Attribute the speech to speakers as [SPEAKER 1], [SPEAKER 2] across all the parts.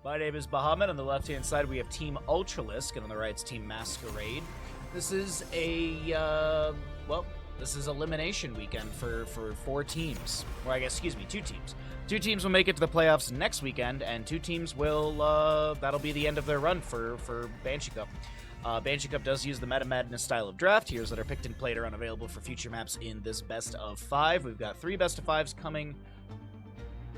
[SPEAKER 1] My name is Bahamut. On the left-hand side, we have Team Ultralisk, and on the right, it's Team Mascarade. This is this is elimination weekend for 4 teams. Or I guess, excuse me, 2 teams. 2 teams will make it to the playoffs next weekend, and 2 teams will, that'll be the end of their run for Banshee Cup. Banshee Cup does use the Meta Madness style of draft. Heroes that are picked and played are unavailable for future maps in this best of 5. We've got 3 best of 5s coming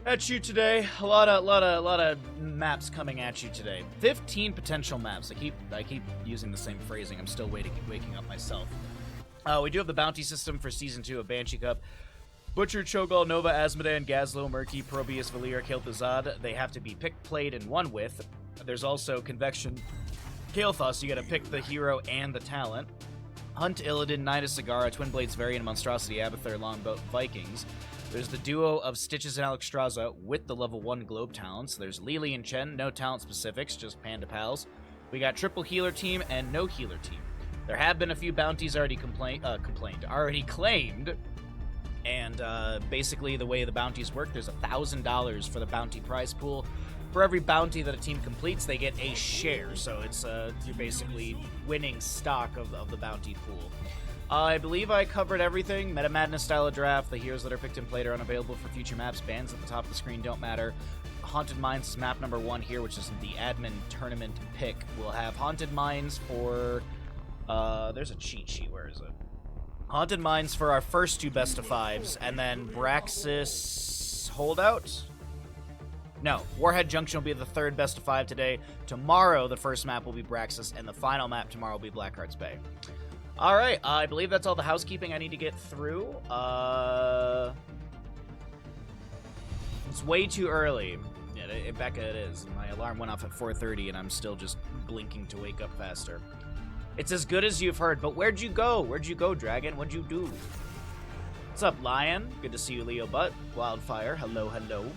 [SPEAKER 1] at you today. A lot of maps coming at you today. 15 potential maps. I keep using the same phrasing. I'm still waking up myself. We do have the bounty system for Season 2 of Banshee Cup. Butcher, Cho'Gall, Nova, Azmodan, Gazlo, Murky, Probius, Valir, Kel'Thuzad. They have to be picked, played, and won with. There's also Convection, Kael'thas. You gotta pick the hero and the talent. Hunt, Illidan, Nidus, Sagara, Twin Blades, Varian, Monstrosity, Abathur, Longboat, Vikings. There's the duo of Stitches and Alexstrasza with the level 1 Globe talents. There's Lily and Chen, no talent specifics, just Panda Pals. We got triple healer team and no healer team. There have been a few bounties already claimed, and basically the way the bounties work, there's $1,000 for the bounty prize pool. For every bounty that a team completes, they get a share, so it's you're basically winning stock of the bounty pool. I believe I covered everything. Meta Madness style of draft. The heroes that are picked and played are unavailable for future maps. Bans at the top of the screen don't matter. Haunted Mines is map number 1 here, which is the admin tournament pick. We'll have Haunted Mines for... there's a cheat sheet. Where is it? Haunted Mines for our first 2 best of 5s, and then Braxis Holdout? No, Warhead Junction will be the 3rd best of 5 today. Tomorrow, the first map will be Braxis, and the final map tomorrow will be Blackheart's Bay. Alright, I believe that's all the housekeeping I need to get through. It's way too early. Yeah, Becca, it is. My alarm went off at 4:30, and I'm still just blinking to wake up faster. It's as good as you've heard, but where'd you go? Where'd you go, Dragon? What'd you do? What's up, Lion? Good to see you, Leo Butt. Wildfire, hello, hello.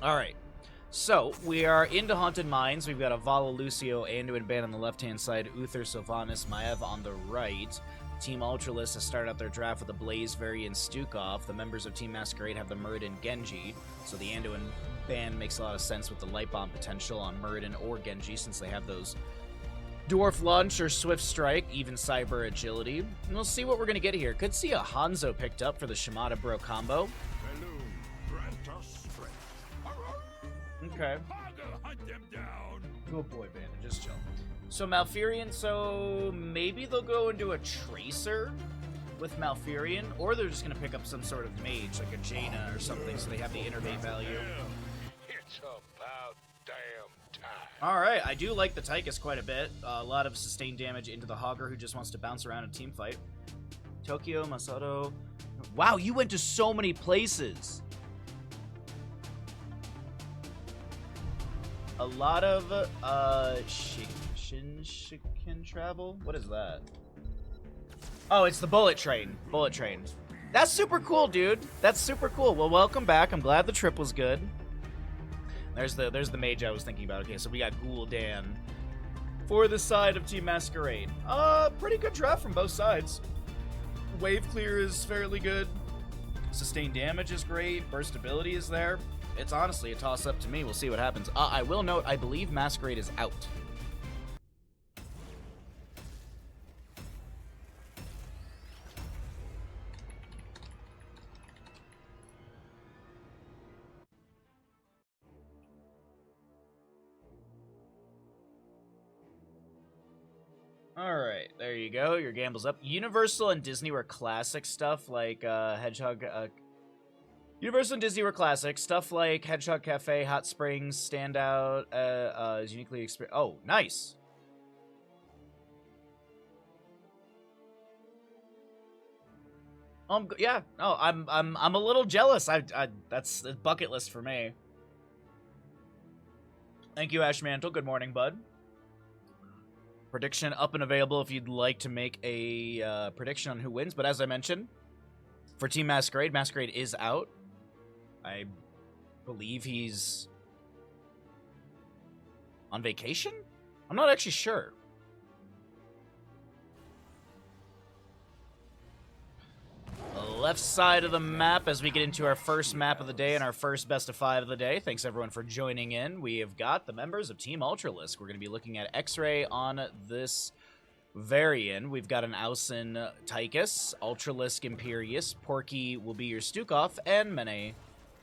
[SPEAKER 1] Alright, so we are into Haunted Mines. We've got a Vala, Lucio, Anduin Band on the left-hand side, Uther, Sylvanas, Maiev on the right. Team Ultralisk has started out their draft with a Blaze, Varian, Stukov. The members of Team Masquerade have the Muradin, Genji, so the Anduin Band makes a lot of sense with the Light Bomb potential on Muradin or Genji, since they have those Dwarf Launch or Swift Strike, even Cyber Agility. And we'll see what we're going to get here. Could see a Hanzo picked up for the Shimada Bro combo. Okay. Good boy, Bandit. Just chill. So Malfurion, so maybe they'll go into a Tracer with Malfurion, or they're just going to pick up some sort of mage, like a Jaina or something, so they have the innervate value.
[SPEAKER 2] It's about damn time.
[SPEAKER 1] Alright, I do like the Tychus quite a bit. A lot of sustained damage into the Hogger, who just wants to bounce around in a team fight. Tokyo, Masato. Wow, you went to so many places. A lot of, Shinshiken travel? What is that? Oh, it's the bullet train. Bullet train. That's super cool, dude. That's super cool. Well, welcome back. I'm glad the trip was good. There's the mage I was thinking about. Okay, so we got Gul'dan for the side of Team Masquerade. Pretty good draft from both sides. Wave clear is fairly good. Sustained damage is great. Burst ability is there. It's honestly a toss-up to me. We'll see what happens. I will note, I believe Masquerade is out. Alright, there you go. Your gamble's up. Universal and Disney were classic stuff like Hedgehog... Universal and Disney were classic. Stuff like Hedgehog Cafe, Hot Springs, Standout, is uniquely Oh, nice. Yeah. No, I'm a little jealous. That's a bucket list for me. Thank you, Ash Mantle. Good morning, bud. Prediction up and available if you'd like to make a prediction on who wins. But as I mentioned, for Team Masquerade, Masquerade is out. I believe he's on vacation? I'm not actually sure. left side of the map as we get into our first map of the day and our first best of 5 of the day. Thanks everyone for joining in. We have got the members of Team Ultralisk. We're going to be looking at X-Ray on this variant. We've got an Ausen Tychus, Ultralisk Imperius, Porky will be your Stukov, and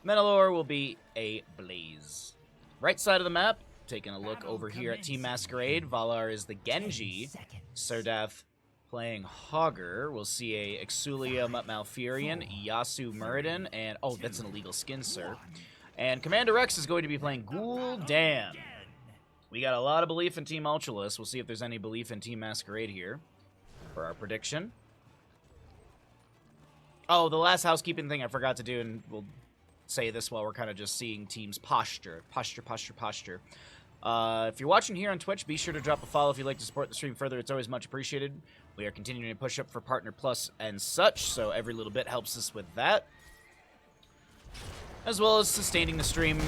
[SPEAKER 1] Menelor will be a Blaze. Right side of the map, taking a look over here at Team Mascarade. Valar is the Genji, Serdath playing Hogger. We'll see a Exulium Malfurion, Yasu Muradin, and oh, that's an illegal skin, sir. And Commander Rex is going to be playing Gul'dan. We got a lot of belief in Team Ultralisk. We'll see if there's any belief in Team Masquerade here for our prediction. Oh, the last housekeeping thing I forgot to do, and we'll say this while we're kind of just seeing teams' posture. If you're watching here on Twitch, be sure to drop a follow if you'd like to support the stream further. It's always much appreciated. We are continuing to push up for Partner Plus and such, so every little bit helps us with that. As well as sustaining the stream,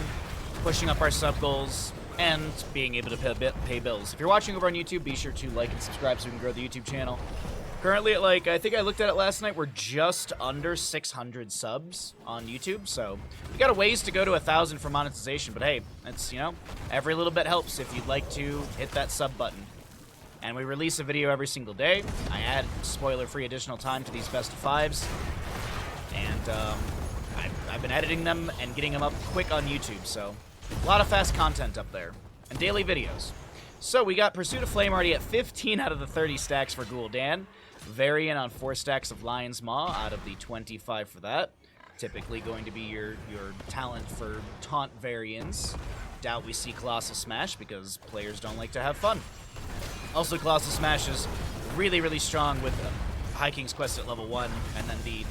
[SPEAKER 1] pushing up our sub goals, and being able to pay bills. If you're watching over on YouTube, be sure to like and subscribe so we can grow the YouTube channel. Currently at I think I looked at it last night, we're just under 600 subs on YouTube, so we got a ways to go to 1,000 for monetization, but hey, it's, you know, every little bit helps if you'd like to hit that sub button. And we release a video every single day. I add spoiler-free additional time to these best of 5s, and I've been editing them and getting them up quick on YouTube, so a lot of fast content up there, and daily videos. So we got Pursuit of Flame already at 15 out of the 30 stacks for Gul'dan. Varian on 4 stacks of Lion's Maw out of the 25 for that. Typically going to be your talent for taunt variants. Doubt we see Colossal Smash because players don't like to have fun. Also, Colossal Smash is really, really strong with High King's Quest at level 1, and then the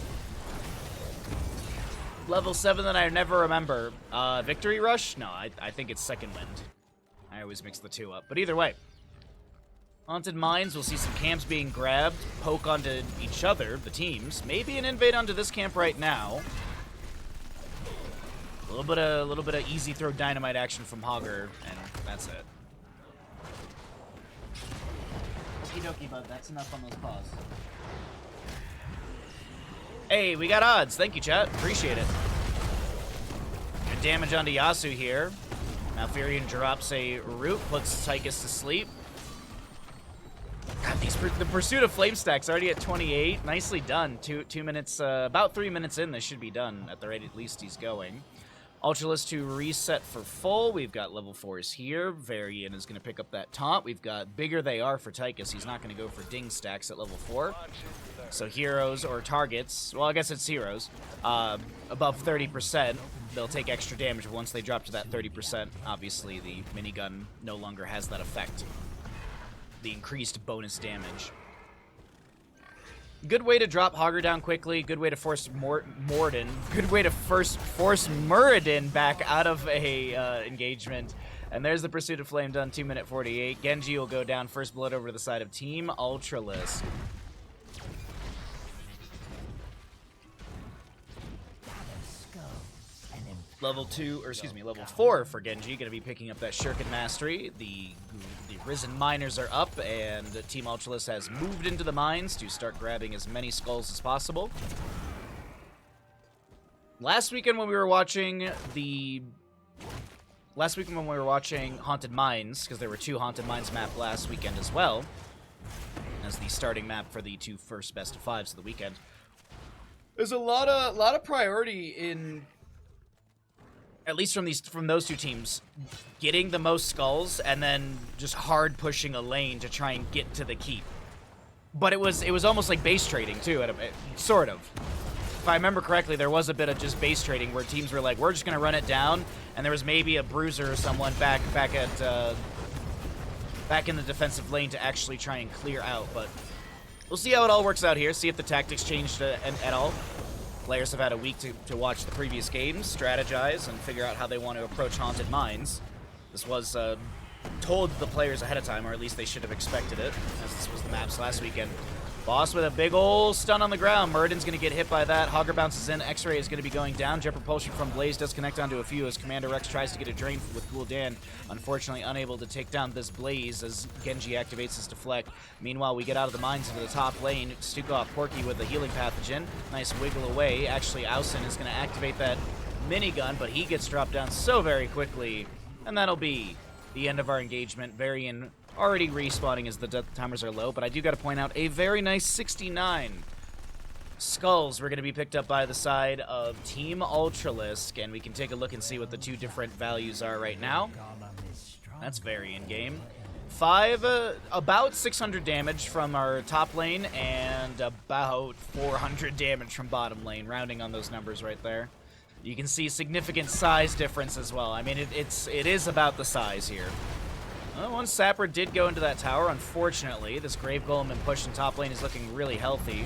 [SPEAKER 1] level 7 that I never remember. Victory Rush? No, I think it's Second Wind. I always mix the two up. But either way, Haunted Mines, we'll see some camps being grabbed, poke onto each other, the teams. Maybe an invade onto this camp right now. A little bit of easy throw dynamite action from Hogger, and that's it. Okie dokie, bud. That's enough on those paws. Hey, we got odds. Thank you, chat. Appreciate it. Good damage onto Yasu here. Malfurion drops a root, puts Tychus to sleep. God, the Pursuit of Flame stack's already at 28. Nicely done. 2 minutes, about 3 minutes in, this should be done at the rate at least he's going. Ultralisk to reset for full. We've got level 4s here. Varian is going to pick up that taunt. We've got Bigger They Are for Tychus. He's not going to go for ding stacks at level 4. So heroes or targets, well, I guess it's heroes, above 30%, they'll take extra damage. Once they drop to that 30%, obviously the minigun no longer has that effect. The increased bonus damage. Good way to drop Hogger down quickly. Good way to force Morden. Good way to first force Muradin back out of a engagement. And there's the Pursuit of Flame done, 2 minute 48. Genji will go down, first blood over to the side of Team Ultralisk. Level 4 for Genji, gonna be picking up that Shuriken Mastery. The Risen Miners are up, and Team Ultralisk has moved into the mines to start grabbing as many skulls as possible. Last weekend when we were watching Haunted Mines, because there were 2 Haunted Mines map last weekend as well, as the starting map for the 2 first best of 5s of the weekend. There's a lot of priority in, at least from those 2 teams, getting the most skulls and then just hard pushing a lane to try and get to the keep. But it was almost like base trading too, sort of. If I remember correctly, there was a bit of just base trading where teams were like, we're just gonna run it down, and there was maybe a bruiser or someone back in the defensive lane to actually try and clear out. But we'll see how it all works out here. See if the tactics changed at all. Players have had a week to watch the previous games, strategize, and figure out how they want to approach Haunted Mines. This was told the players ahead of time, or at least they should have expected it, as this was the maps last weekend. Boss with a big ol' stun on the ground. Muradin's going to get hit by that. Hogger bounces in. X-Ray is going to be going down. Jet propulsion from Blaze does connect onto a few as Commander Rex tries to get a drain with Gul'dan. Unfortunately unable to take down this Blaze as Genji activates his deflect. Meanwhile, we get out of the mines into the top lane. Stuke off Porky with the healing pathogen. Nice wiggle away. Actually, Ausen is going to activate that minigun, but he gets dropped down so very quickly. And that'll be the end of our engagement. Varian already respawning as the death timers are low, but I do got to point out a very nice 69 skulls were going to be picked up by the side of Team Ultralisk, and we can take a look and see what the two different values are right now. That's very in-game. About 600 damage from our top lane, and about 400 damage from bottom lane, rounding on those numbers right there. You can see significant size difference as well. I mean, it is about the size here. Well, one Sapper did go into that tower, unfortunately. This Grave Golem and push in top lane is looking really healthy.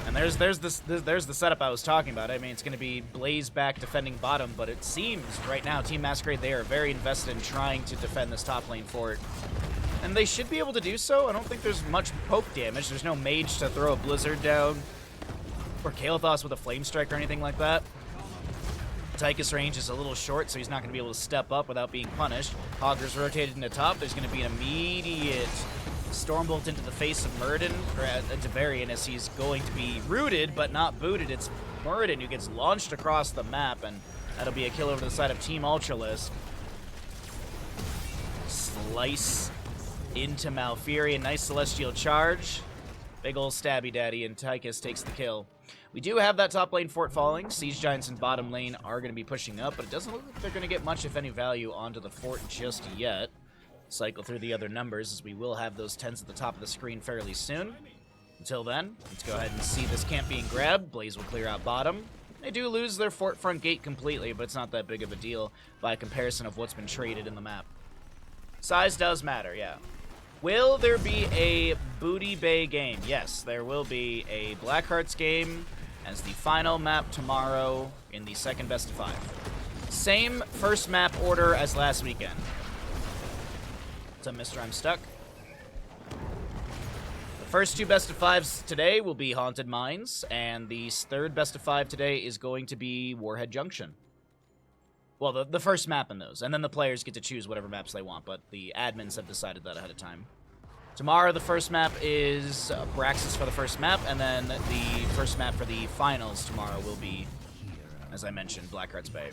[SPEAKER 1] And there's the setup I was talking about. I mean, it's going to be Blaze back defending bottom, but it seems right now Team Mascarade, they are very invested in trying to defend this top lane fort. And they should be able to do so. I don't think there's much poke damage. There's no mage to throw a blizzard down, or Kael'thas with a flame strike or anything like that. Tychus range is a little short, so he's not going to be able to step up without being punished. Hogger's rotated into top. There's going to be an immediate Stormbolt into the face of Muradin, or to Varian, as he's going to be rooted but not booted. It's Muradin who gets launched across the map, and that'll be a kill over to the side of Team Ultralisk. Slice into Malfurion. Nice Celestial Charge. Big ol' stabby daddy, and Tychus takes the kill. We do have that top lane fort falling. Siege Giants in bottom lane are going to be pushing up, but it doesn't look like they're going to get much, if any, value onto the fort just yet. Cycle through the other numbers, as we will have those 10s at the top of the screen fairly soon. Until then, let's go ahead and see this camp being grabbed. Blaze will clear out bottom. They do lose their fort front gate completely, but it's not that big of a deal by comparison of what's been traded in the map. Size does matter, yeah. Will there be a Booty Bay game? Yes, there will be a Blackhearts game as the final map tomorrow in the second best of 5. Same first map order as last weekend. What's up, Mr. I'm Stuck? The first two best of 5s today will be Haunted Mines, and the third best of 5 today is going to be Warhead Junction. Well, the first map in those, and then the players get to choose whatever maps they want, but the admins have decided that ahead of time. Tomorrow, the first map is Braxis for the first map, and then the first map for the finals tomorrow will be, as I mentioned, Blackhearts Bay.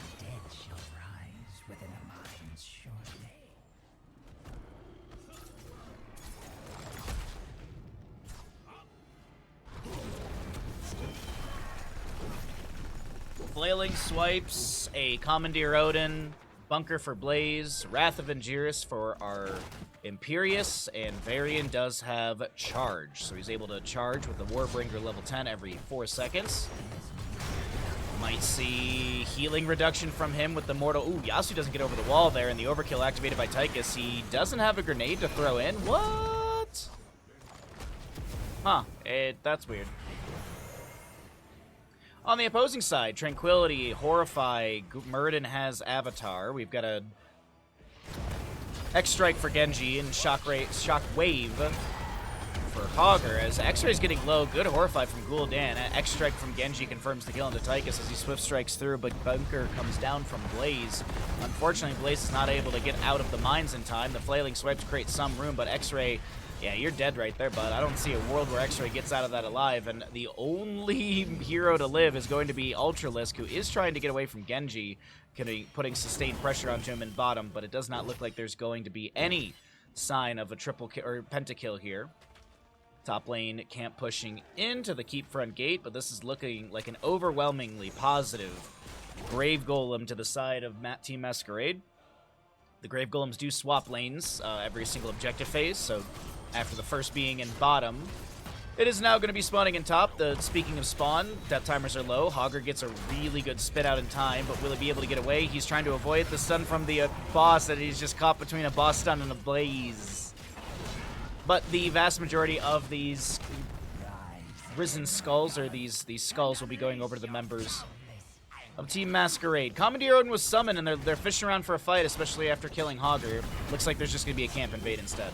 [SPEAKER 1] Flailing Swipes, a Commandeer Odin, Bunker for Blaze, Wrath of Angiris for our Imperius, and Varian does have Charge, so he's able to charge with the Warbringer level 10 every 4 seconds. Might see healing reduction from him with the Mortal... Ooh, Yasu doesn't get over the wall there, and the overkill activated by Tychus. He doesn't have a grenade to throw in. What? Huh, that's weird. On the opposing side, Tranquility, Horrify, Muradin has Avatar. We've got a X-Strike for Genji and Shockwave for Hogger. As X-Ray's getting low, good Horrify from Gul'dan. X-Strike from Genji confirms the kill into Tychus as he swift strikes through, but Bunker comes down from Blaze. Unfortunately, Blaze is not able to get out of the mines in time. The Flailing Swipes create some room, but X-Ray... Yeah, you're dead right there, bud. I don't see a world where X-Ray gets out of that alive, and the only hero to live is going to be Ultralisk, who is trying to get away from Genji, putting sustained pressure onto him in bottom, but it does not look like there's going to be any sign of a triple kill or pentakill here. Top lane camp pushing into the keep front gate, but this is looking like an overwhelmingly positive Grave Golem to the side of Team Mascarade. The Grave Golems do swap lanes every single objective phase, so after the first being in bottom, it is now going to be spawning in top. Speaking of spawn, death timers are low. Hogger gets a really good spit out in time, but will he be able to get away? He's trying to avoid the stun from the boss that he's just caught between a boss stun and a Blaze. But the vast majority of these Risen Skulls, or these skulls, will be going over to the members of Team Mascarade. Commandeer Odin was summoned, and they're fishing around for a fight, especially after killing Hogger. Looks like there's just going to be a camp invade instead.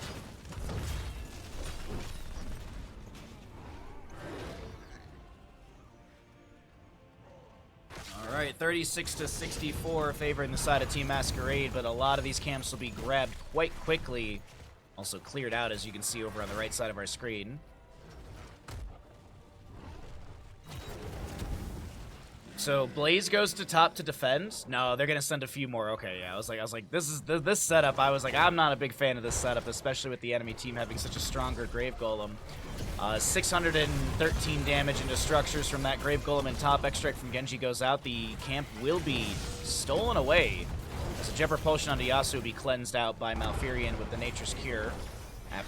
[SPEAKER 1] 36 to 64 favoring the side of Team Mascarade, but a lot of these camps will be grabbed quite quickly. Also cleared out, as you can see over on the right side of our screen. So Blaze goes to top to defend. No, they're gonna send a few more. Okay, yeah, I was like, this setup. I was like, I'm not a big fan of this setup, especially with the enemy team having such a stronger Grave Golem. 613 damage into structures from that Grave Golem, and top extract from Genji goes out. The camp will be stolen away, as a Jet Propulsion onto Yasuo will be cleansed out by Malfurion with the Nature's Cure.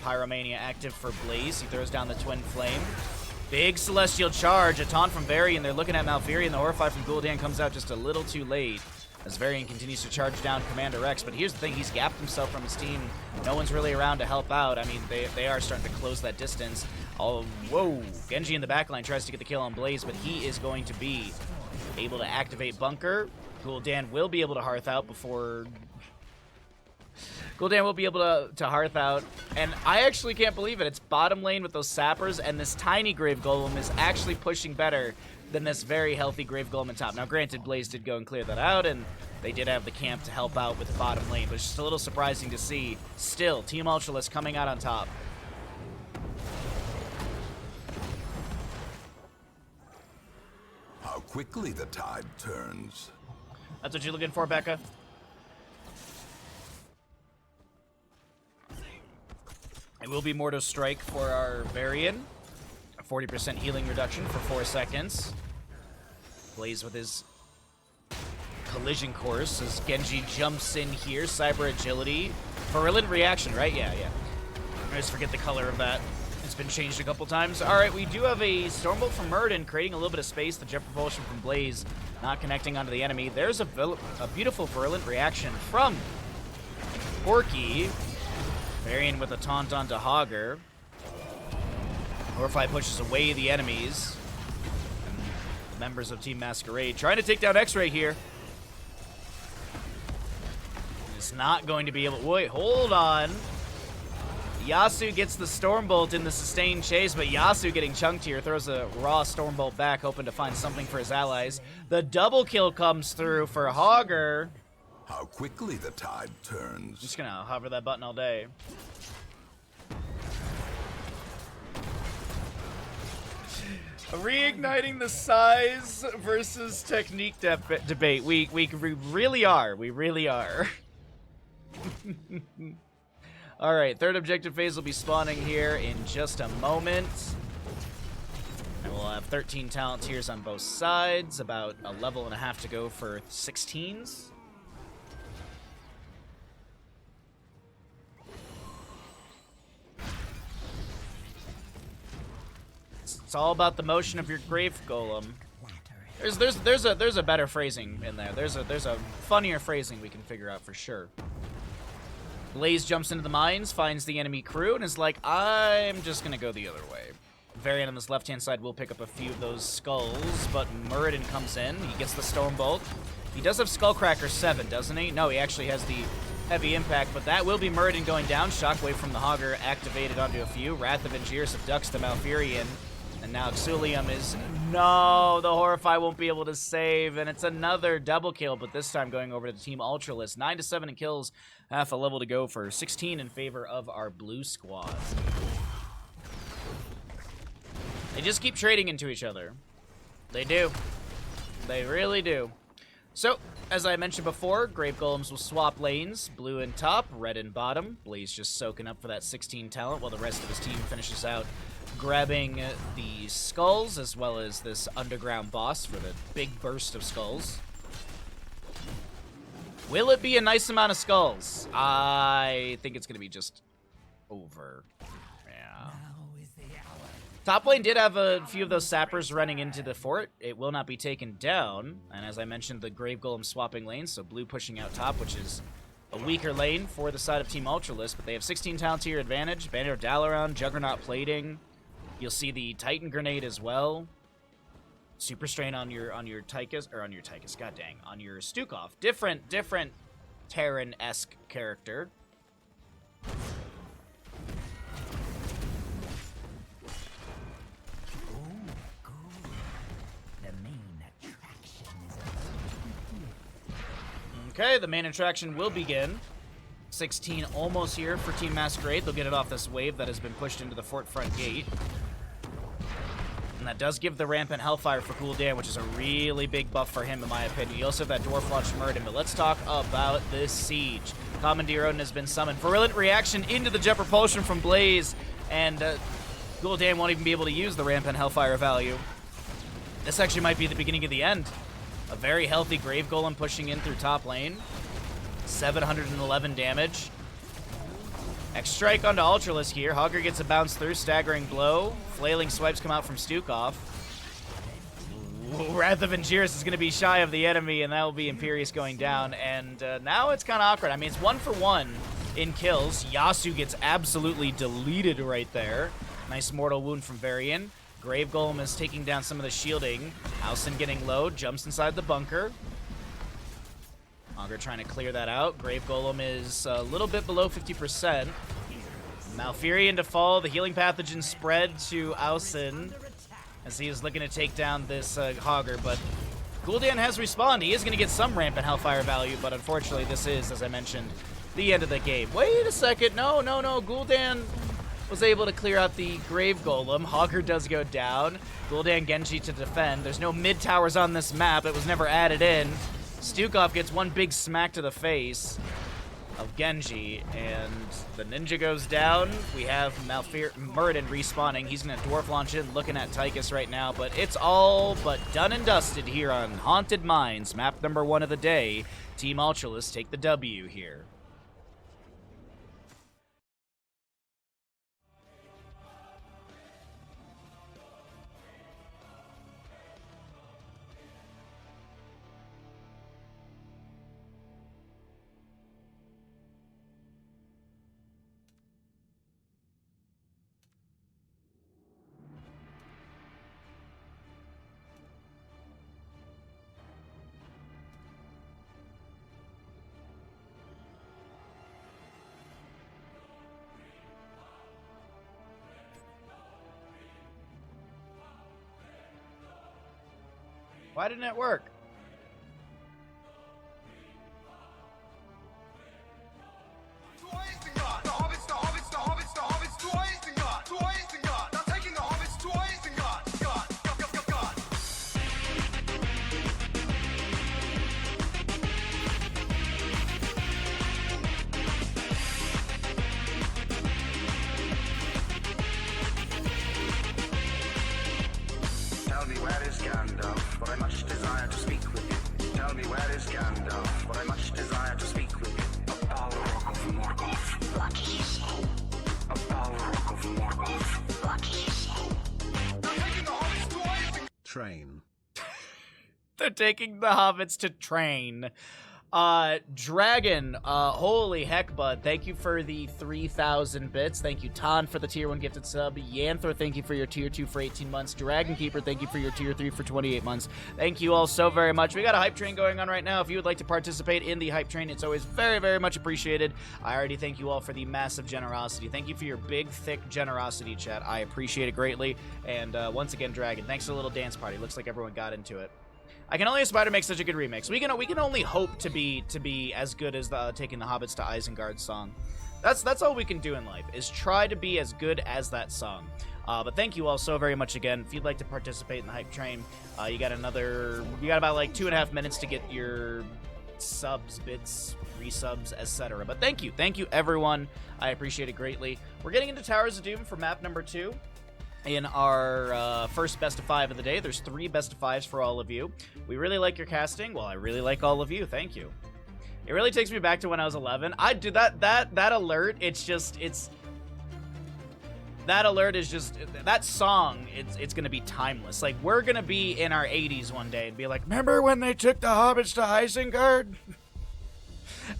[SPEAKER 1] Pyromania active for Blaze. He throws down the Twin Flame. Big Celestial Charge, a taunt from Varian. They're looking at Malfurion. The Horrify from Gul'dan comes out just a little too late as Varian continues to charge down Commander Rex. But here's the thing, he's gapped himself from his team. No one's really around to help out. I mean, they are starting to close that distance. Oh, whoa. Genji in the backline tries to get the kill on Blaze, but he is going to be able to activate Bunker. Gul'dan will be able to Hearth out before... Gul'dan will be able to Hearth out, and I actually can't believe it. It's bottom lane with those sappers, and this tiny Grave Golem is actually pushing better than this very healthy Grave Golem in top. Now, granted, Blaze did go and clear that out, and they did have the camp to help out with the bottom lane, but it's just a little surprising to see. Still, Team Ultralisk coming out on top.
[SPEAKER 3] How quickly the tide turns.
[SPEAKER 1] That's what you're looking for, Becca? It will be Mortal Strike for our Varian. A 40% healing reduction for 4 seconds. Blaze with his collision course as Genji jumps in here. Cyber Agility. Virulent Reaction, right? Yeah. I just forget the color of that. It's been changed a couple times. Alright, we do have a Stormbolt from Muradin creating a little bit of space. The Jet Propulsion from Blaze not connecting onto the enemy. There's a beautiful Virulent Reaction from Porky. Varian with a taunt onto Hogger. Horrify pushes away the enemies. And members of Team Mascarade trying to take down X-Ray here. It's not going to be able... Wait, hold on. Yasuo gets the Stormbolt in the sustained chase, but Yasuo getting chunked here throws a raw Stormbolt back, hoping to find something for his allies. The double kill comes through for Hogger.
[SPEAKER 3] How quickly the tide turns.
[SPEAKER 1] Just gonna hover that button all day. Reigniting the size versus technique debate. We really are. We really are. Alright, third objective phase will be spawning here in just a moment. And we'll have 13 talent tiers on both sides. About a level and a half to go for 16s. It's all about the motion of your Grave Golem. There's a better phrasing in there. There's a funnier phrasing we can figure out for sure. Blaze jumps into the mines, finds the enemy crew, and is like, I'm just gonna go the other way. Varian on this left-hand side will pick up a few of those skulls, but Muradin comes in. He gets the Stormbolt. He does have Skullcracker 7, doesn't he? No, he actually has the heavy impact, but that will be Muradin going down. Shockwave from the Hogger activated onto a few. Wrath of Angier subducts the Malfurion. And now Exulium is... No, the Horrify won't be able to save, and it's another double kill, but this time going over to the Team Ultralisk. 9 to 7 in kills, half a level to go for 16 in favor of our blue squad. They just keep trading into each other. They do. They really do. So, as I mentioned before, Grave Golems will swap lanes. Blue in top, red in bottom. Blaze just soaking up for that 16 talent while the rest of his team finishes out grabbing the skulls, as well as this underground boss for the big burst of skulls. Will it be a nice amount of skulls? I think it's going to be just over. Yeah. Top lane did have a few of those sappers running into the fort. It will not be taken down. And as I mentioned, the Grave Golem swapping lanes, so blue pushing out top, which is a weaker lane for the side of Team Ultralisk, but they have 16 talent tier advantage. Bandit of Dalaran, Juggernaut plating. You'll see the Titan Grenade as well. Super Strain on your Tychus, or on your Tychus, god dang, on your Stukov. Different Terran-esque character. Okay, the main attraction will begin. 16 almost here for Team Mascarade. They'll get it off this wave that has been pushed into the fort front gate. And that does give the Rampant Hellfire for Gul'dan, which is a really big buff for him, in my opinion. You also have that Dwarf Launch Murden, but let's talk about this siege. Commandeer Odin has been summoned. Virulent reaction into the Jet Propulsion from Blaze, and Gul'dan won't even be able to use the Rampant Hellfire value. This actually might be the beginning of the end. A very healthy Grave Golem pushing in through top lane. 711 damage. X-Strike onto Ultralisk here. Hogger gets a bounce through. Staggering blow. Flailing swipes come out from Stukov. Wrath of Angiris is going to be shy of the enemy, and that will be Imperius going down. And now it's kind of awkward. I mean, it's 1 for 1 in kills. Yasuo gets absolutely deleted right there. Nice mortal wound from Varian. Grave Golem is taking down some of the shielding. Howson getting low. Jumps inside the bunker. Hogger trying to clear that out. Grave Golem is a little bit below 50%. Malfurion to fall. The healing pathogen spread to Howson as he is looking to take down this Hogger, but Gul'dan has respawned. He is going to get some Rampant Hellfire value, but unfortunately this is, as I mentioned, the end of the game. Wait a second. No. Gul'dan was able to clear out the Grave Golem. Hogger does go down. Gul'dan Genji to defend. There's no mid towers on this map. It was never added in. Stukov gets one big smack to the face of Genji, and the ninja goes down. We have Muradin respawning. He's going to Dwarf Launch in, looking at Tychus right now, but it's all but done and dusted here on Haunted Mines, map number 1 of the day. Team Ultralisk take the W here. Why didn't it work?
[SPEAKER 4] Tell me where is Gandalf, for I much desire to speak with you. Tell me where is Gandalf, for I much desire to speak with you. A Balrog of Morgoth, what is his soul? A Balrog of Morgoth, what is his soul? They're taking the hobbits to train.
[SPEAKER 1] They're taking the hobbits to train. Dragon, holy heck, bud. Thank you for the 3,000 bits. Thank you, Tan, for the tier 1 gifted sub. Yanthor, thank you for your tier 2 for 18 months. Dragon Keeper, thank you for your tier 3 for 28 months. Thank you all so very much. We got a hype train going on right now. If you would like to participate in the hype train, it's always very, very much appreciated. I already thank you all for the massive generosity. Thank you for your big, thick generosity, chat. I appreciate it greatly. And once again, Dragon, thanks for the little dance party. Looks like everyone got into it. I can only aspire to make such a good remix. We can only hope to be as good as taking the Hobbits to Isengard song. That's all we can do in life, is try to be as good as that song. But thank you all so very much again. If you'd like to participate in the hype train, you got about like 2.5 minutes to get your subs, bits, resubs, etc. But thank you everyone. I appreciate it greatly. We're getting into Towers of Doom for map number 2. In our first best of 5 of the day. There's 3 best of 5s for all of you. We really like your casting. Well, I really like all of you. Thank you. It really takes me back to when I was 11. I do that alert. That alert is just, that song, it's gonna be timeless. Like, we're gonna be in our 80s one day and be like, remember when they took the hobbits to Isengard?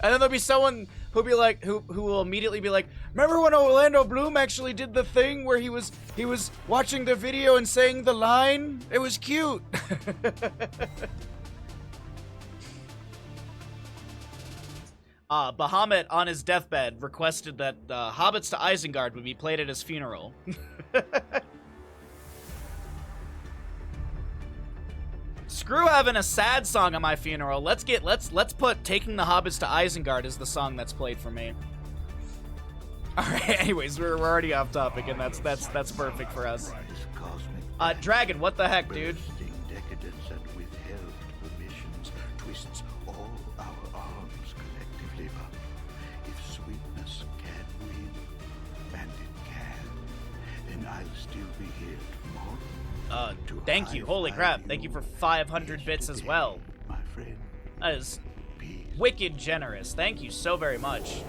[SPEAKER 1] And then there'll be someone who'll be like, who will immediately be like, remember when Orlando Bloom actually did the thing where he was watching the video and saying the line? It was cute. Bahamut on his deathbed requested that Hobbits to Isengard would be played at his funeral. Screw having a sad song at my funeral. Let's put Taking the Hobbits to Isengard as the song that's played for me. All right. Anyways, we're already off topic, and that's perfect for us. Dragon, what the heck, dude?
[SPEAKER 5] Decadence and withheld permissions twists all our arms collectively up. If sweetness can win, and it can, then I'll still be here tomorrow.
[SPEAKER 1] Thank you. Holy crap. Thank you for 500 bits as well.
[SPEAKER 5] My friend.
[SPEAKER 1] That is wicked generous. Thank you so very much.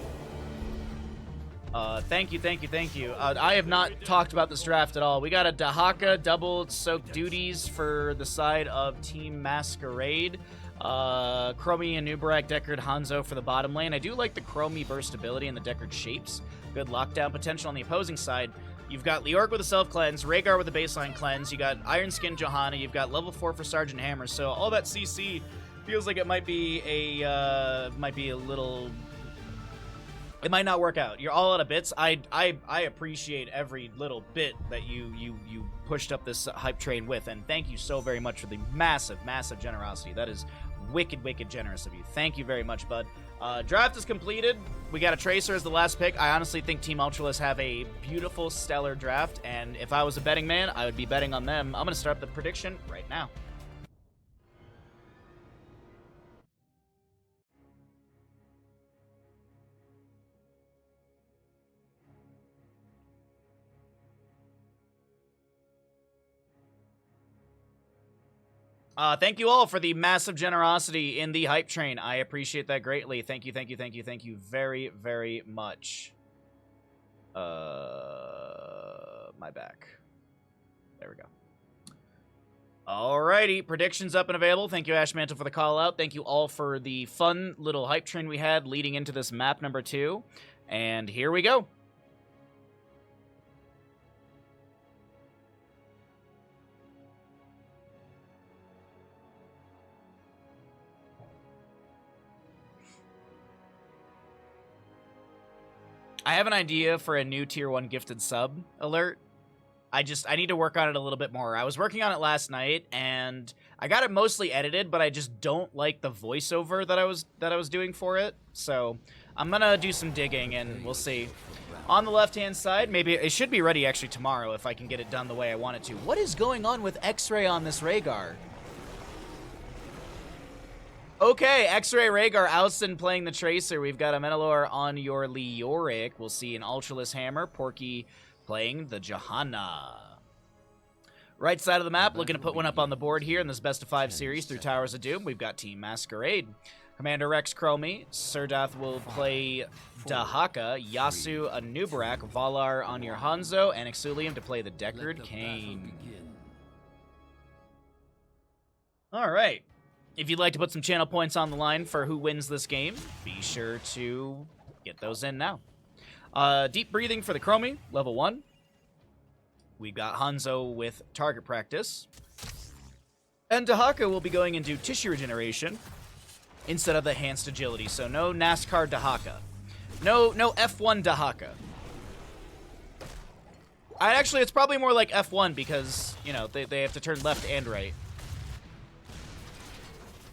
[SPEAKER 1] Thank you. I have not talked about this draft at all. We got a Dahaka double soak duties for the side of Team Mascarade. Chromie and Nubarak Deckard Hanzo for the bottom lane. I do like the Chromie burst ability and the Deckard shapes. Good lockdown potential on the opposing side. You've got Leoric with a self-cleanse, Rhaegar with a baseline cleanse, you got Iron Skin Johanna, you've got level 4 for Sergeant Hammer, so all that CC feels like it might be a little... It might not work out. You're all out of bits. I appreciate every little bit that you pushed up this hype train with, and thank you so very much for the massive generosity. That is wicked generous of you. Thank you very much, bud. Draft is completed. We got a Tracer as the last pick. I honestly think Team Ultralisk have a beautiful, stellar draft, and if I was a betting man, I would be betting on them. I'm going to start the prediction right now. Thank you all for the massive generosity in the hype train. I appreciate that greatly. Thank you very, very much. My back. There we go. Alrighty, predictions up and available. Thank you, Ash Mantle, for the call out. Thank you all for the fun little hype train we had leading into this map number 2. And here we go. I have an idea for a new tier 1 gifted sub alert. I need to work on it a little bit more. I was working on it last night and I got it mostly edited, but I just don't like the voiceover that I was doing for it. So I'm gonna do some digging and we'll see. On the left-hand side, maybe it should be ready actually tomorrow if I can get it done the way I want it to. What is going on with X-Ray on this Rhaegar? Okay, X-Ray Rhaegar, Alston playing the Tracer. We've got a Menelor on your Leoric. We'll see an Ultralisk Hammer. Porky playing the Johanna. Right side of the map, looking to put one up on the board here in this best of 5 series through Towers of Doom. We've got Team Mascarade. Commander Rex Chromie. Serdath will play Dahaka. Yasu a Nubarak. Valar on your Hanzo. And Exulium to play the Deckard Cain. Alright. If you'd like to put some channel points on the line for who wins this game, be sure to get those in now. Deep breathing for the Chromie, level 1. We've got Hanzo with target practice. And Dahaka will be going into tissue regeneration instead of the enhanced agility. So no NASCAR Dahaka. No F1 Dahaka. Actually, it's probably more like F1 because, you know, they have to turn left and right.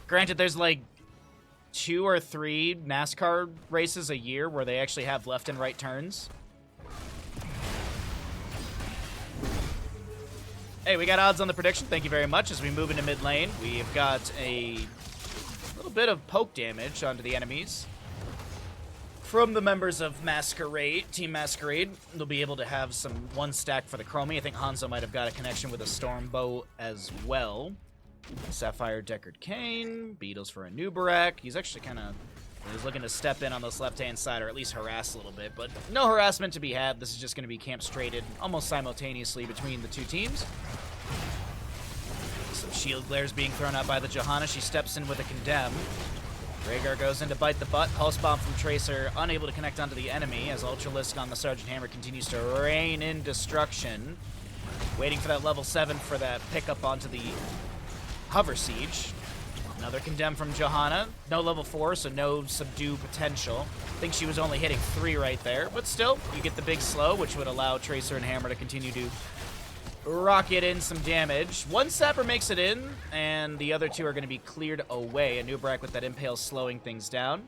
[SPEAKER 1] Granted, there's like 2 or 3 NASCAR races a year where they actually have left and right turns. Hey, we got odds on the prediction. Thank you very much. As we move into mid lane, we've got a little bit of poke damage onto the enemies from the members of Mascarade, Team Mascarade. They'll be able to have some 1 stack for the Chromie. I think Hanzo might have got a connection with a Stormbow as well. Sapphire Deckard Cain, Beetles for a Nubarak. He's actually he's looking to step in on this left-hand side, or at least harass a little bit, but no harassment to be had. This is just going to be camp straighted almost simultaneously between the 2 teams. Some shield glares being thrown out by the Johanna. She steps in with a Condemn. Rhaegar goes in to bite the butt. Pulse Bomb from Tracer, unable to connect onto the enemy, as Ultralisk on the Sergeant Hammer continues to rain in destruction. Waiting for that level 7 for that pickup onto the Hover Siege. Another Condemn from Johanna. No level 4, so no subdue potential. I think she was only hitting 3 right there, but still, you get the big slow, which would allow Tracer and Hammer to continue to rocket in some damage. One sapper makes it in, and the other two are going to be cleared away. Anubrak with that impale slowing things down.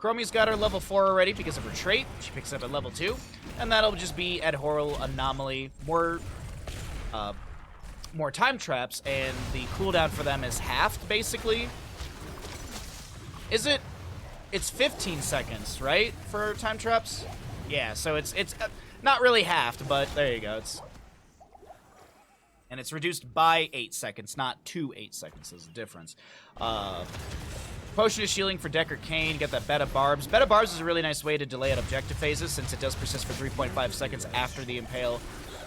[SPEAKER 1] Chromie's got her level 4 already because of her trait. She picks up at level 2, and that'll just be Adhoral Anomaly. More time traps, and the cooldown for them is halved, basically. Is it? It's 15 seconds, right, for time traps? Yeah, so it's not really halved, but there you go. And it's reduced by 8 seconds, not to 8 seconds. There's a difference. Potion of Shielding for Decker Kane. Get that Beta Barbs. Beta Barbs is a really nice way to delay out objective phases since it does persist for 3.5 seconds after the Impale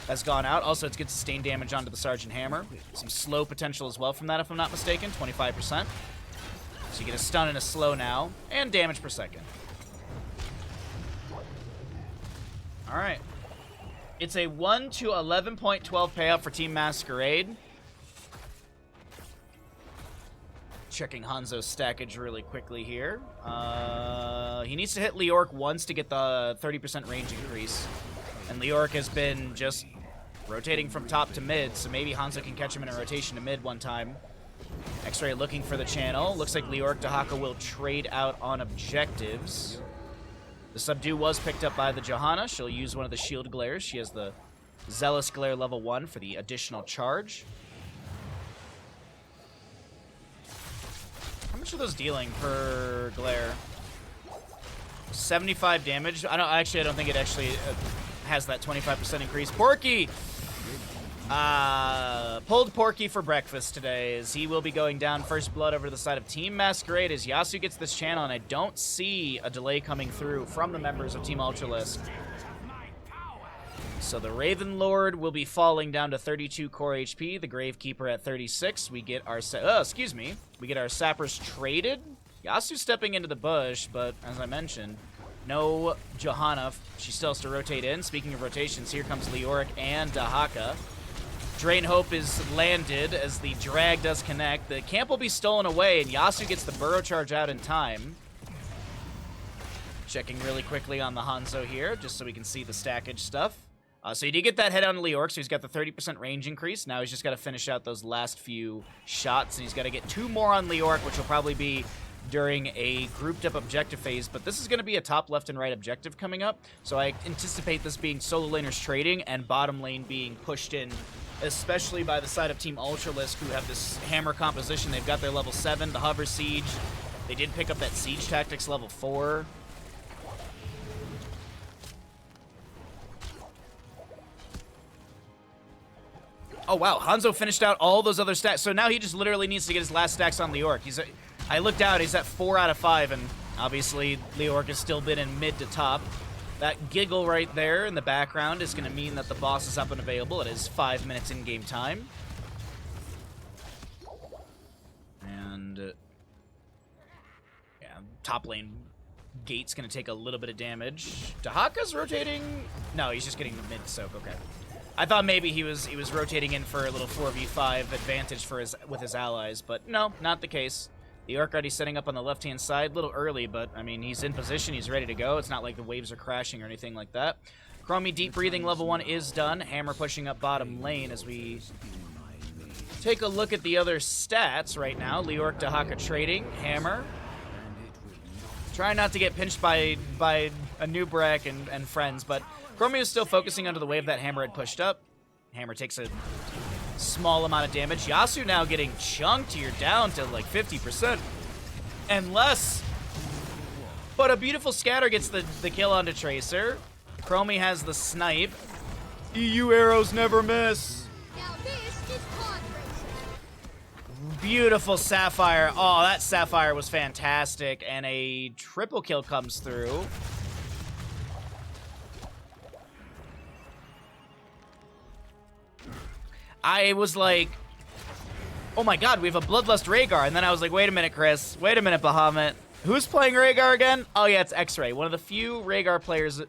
[SPEAKER 1] has gone out. Also, it's good sustain damage onto the Sergeant Hammer. Some slow potential as well from that, if I'm not mistaken. 25%. So you get a stun and a slow now. And damage per second. Alright. It's a 1 to 11.12 payout for Team Mascarade. Checking Hanzo's stackage really quickly here. He needs to hit Leoric once to get the 30% range increase. And Leoric has been just rotating from top to mid, so maybe Hanzo can catch him in a rotation to mid one time. X-Ray looking for the channel. Looks like Leoric Dahaka will trade out on objectives. The Subdue was picked up by the Johanna. She'll use one of the shield glares. She has the Zealous Glare level 1 for the additional charge. How much are those dealing per glare? 75 damage. I don't think it actually has that 25% increase. Porky! Pulled Porky for breakfast today, as he will be going down first blood over to the side of Team Masquerade as Yasu gets this channel, and I don't see a delay coming through from the members of Team Ultralisk. So the Raven Lord will be falling down to 32 core HP, the Gravekeeper at 36. We get our we get our sappers traded. Yasu stepping into the bush, but as I mentioned, no Johanna. She still has to rotate in. Speaking of rotations, here comes Leoric and Dahaka. Drain Hope is landed as the drag does connect. The camp will be stolen away, and Yasu gets the burrow charge out in time. Checking really quickly on the Hanzo here, just so we can see the stackage stuff. So he did get that head on Leoric, so he's got the 30% range increase. Now he's just got to finish out those last few shots, and he's got to get 2 more on Leoric, which will probably be during a grouped up objective phase, but this is going to be a top left and right objective coming up, so I anticipate this being solo laners trading and bottom lane being pushed in, especially by the side of Team Ultralisk, who have this hammer composition. They've got their level 7, the Hover Siege. They did pick up that Siege Tactics level 4. Oh wow, Hanzo finished out all those other stacks, so now he just literally needs to get his last stacks on Leoric. I looked out, he's at 4 out of 5, and obviously Leoric has still been in mid to top. That giggle right there in the background is going to mean that the boss is up and available. It is 5 minutes in game time. And yeah, top lane gate's going to take a little bit of damage. Dahaka's rotating. No, he's just getting the mid soak. Okay. I thought maybe he was rotating in for a little 4v5 advantage for with his allies, but no, not the case. The Orc already setting up on the left-hand side, a little early, but, I mean, he's in position, he's ready to go. It's not like the waves are crashing or anything like that. Chromie Deep Breathing level 1 is done. Hammer pushing up bottom lane as we take a look at the other stats right now. Leoric Dahaka trading, Hammer. Trying not to get pinched by Anubrak and friends, but Chromie is still focusing onto the wave that Hammer had pushed up. Hammer takes a small amount of damage. Yasu now getting chunked here down to like 50% and less. But a beautiful scatter gets the kill onto Tracer. Chromie has the snipe. EU arrows never miss.
[SPEAKER 6] Now this is pod racing.
[SPEAKER 1] Beautiful Sapphire. Oh, that Sapphire was fantastic. And a triple kill comes through. I was like, oh my god, we have a Bloodlust Rhaegar. And then I was like, wait a minute, Chris. Wait a minute, Bahamut. Who's playing Rhaegar again? Oh yeah, it's X-Ray. One of the few Rhaegar players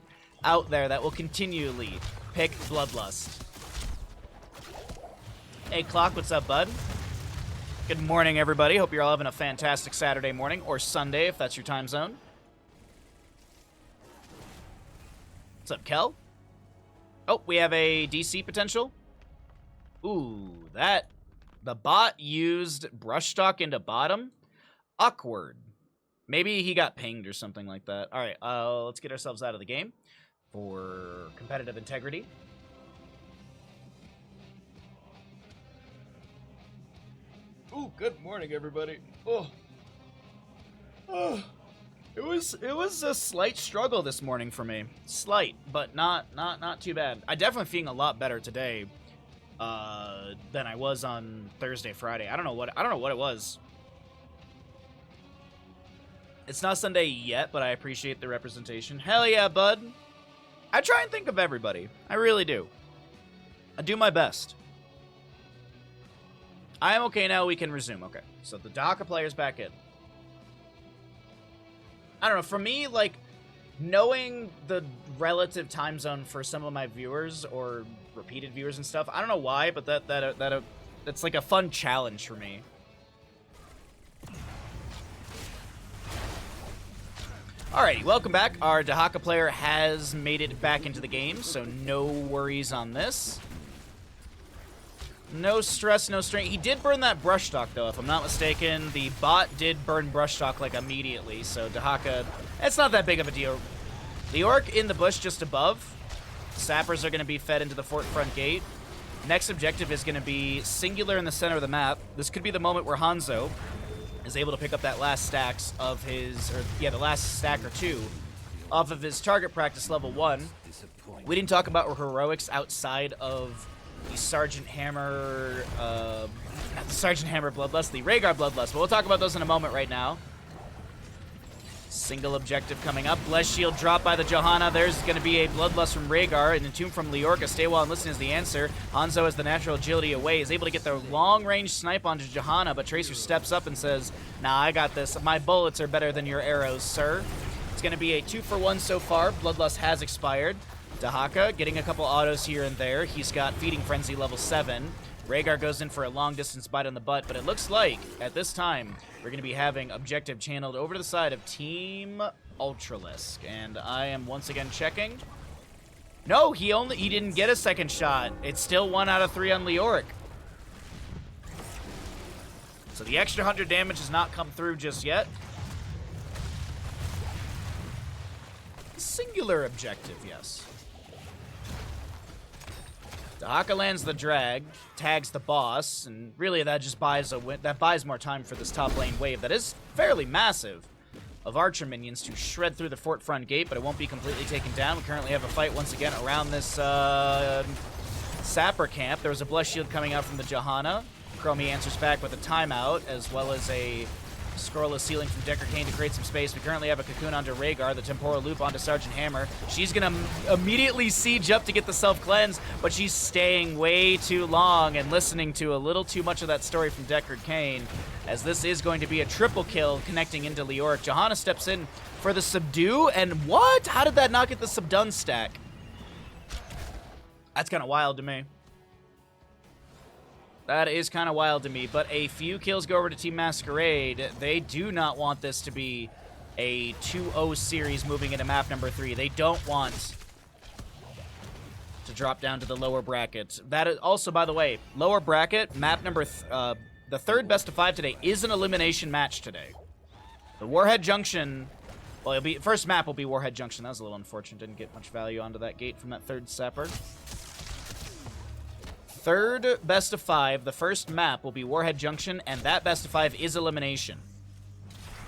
[SPEAKER 1] out there that will continually pick Bloodlust. Hey, Clock, what's up, bud? Good morning, everybody. Hope you're all having a fantastic Saturday morning, or Sunday, if that's your time zone. What's up, Kel? Oh, we have a DC potential. Ooh, the bot used Brushstock into bottom? Awkward. Maybe he got pinged or something like that. All right, let's get ourselves out of the game for competitive integrity. Ooh, good morning, everybody. It was a slight struggle this morning for me. Slight, but not too bad. I definitely feeling a lot better today than I was on Thursday, Friday. I don't know what it was. It's not Sunday yet, but I appreciate the representation. Hell yeah, bud. I try and think of everybody. I really do. I do my best. I am okay now. We can resume. Okay, so the Dahaka player's back in. I don't know. For me, like, knowing the relative time zone for some of my viewers or repeated viewers and stuff, I don't know why, but that's like a fun challenge for me. Alrighty, welcome back. Our Dahaka player has made it back into the game, so no worries on this. No stress, no strain. He did burn that Brushstock, though, if I'm not mistaken. The bot did burn Brushstock, like, immediately, so Dahaka, it's not that big of a deal. The Orc in the bush just above. Sappers are going to be fed into the fort front gate. Next objective is going to be singular in the center of the map. This could be the moment where Hanzo is able to pick up that last stacks of his, the last stack or two off of his target practice level 1. We didn't talk about heroics outside of the Sergeant Hammer, not the Sergeant Hammer Bloodlust, the Rhaegar Bloodlust, but we'll talk about those in a moment right now. Single objective coming up. Blessed Shield dropped by the Johanna. There's going to be a Bloodlust from Rhaegar, and a Tomb from Leorca. Stay while and listen is the answer. Hanzo has the natural agility away, is able to get the long-range snipe onto Johanna, but Tracer steps up and says, nah, I got this. My bullets are better than your arrows, sir. It's going to be a 2-for-1 so far. Bloodlust has expired. Dahaka getting a couple autos here and there. He's got Feeding Frenzy level 7. Rhaegar goes in for a long-distance bite on the butt, but it looks like, at this time, we're going to be having objective channeled over to the side of Team Ultralisk. And I am once again checking. No, he didn't get a second shot. It's still 1 out of 3 on Leoric. So the extra 100 damage has not come through just yet. Singular objective, yes. Dahaka lands the drag, tags the boss, and really that just buys a win. That buys more time for this top lane wave that is fairly massive of archer minions to shred through the fort front gate, but it won't be completely taken down. We currently have a fight once again around this sapper camp. There was a Blessed Shield coming out from the Johanna. Chromie answers back with a timeout, as well as a scrollless ceiling from Decker Kane to create some space. We currently have a cocoon onto Rhaegar, the temporal loop onto Sergeant Hammer. She's gonna immediately siege up to get the self-cleanse, but she's staying way too long and listening to a little too much of that story from Deckard Kane, as this is going to be a triple kill connecting into Leoric. Johanna steps in for the subdue, and what? How did that not get the subdone stack? That's kind of wild to me. That is kind of wild to me, but a few kills go over to Team Mascarade. They do not want this to be a 2-0 series moving into map number 3. They don't want to drop down to the lower bracket. That is also, by the way, lower bracket, map number, the third best of 5 today is an elimination match today. The Warhead Junction, well, first map will be Warhead Junction. That was a little unfortunate. Didn't get much value onto that gate from that third sapper. Third best of 5, the first map will be Warhead Junction, and that best of 5 is elimination.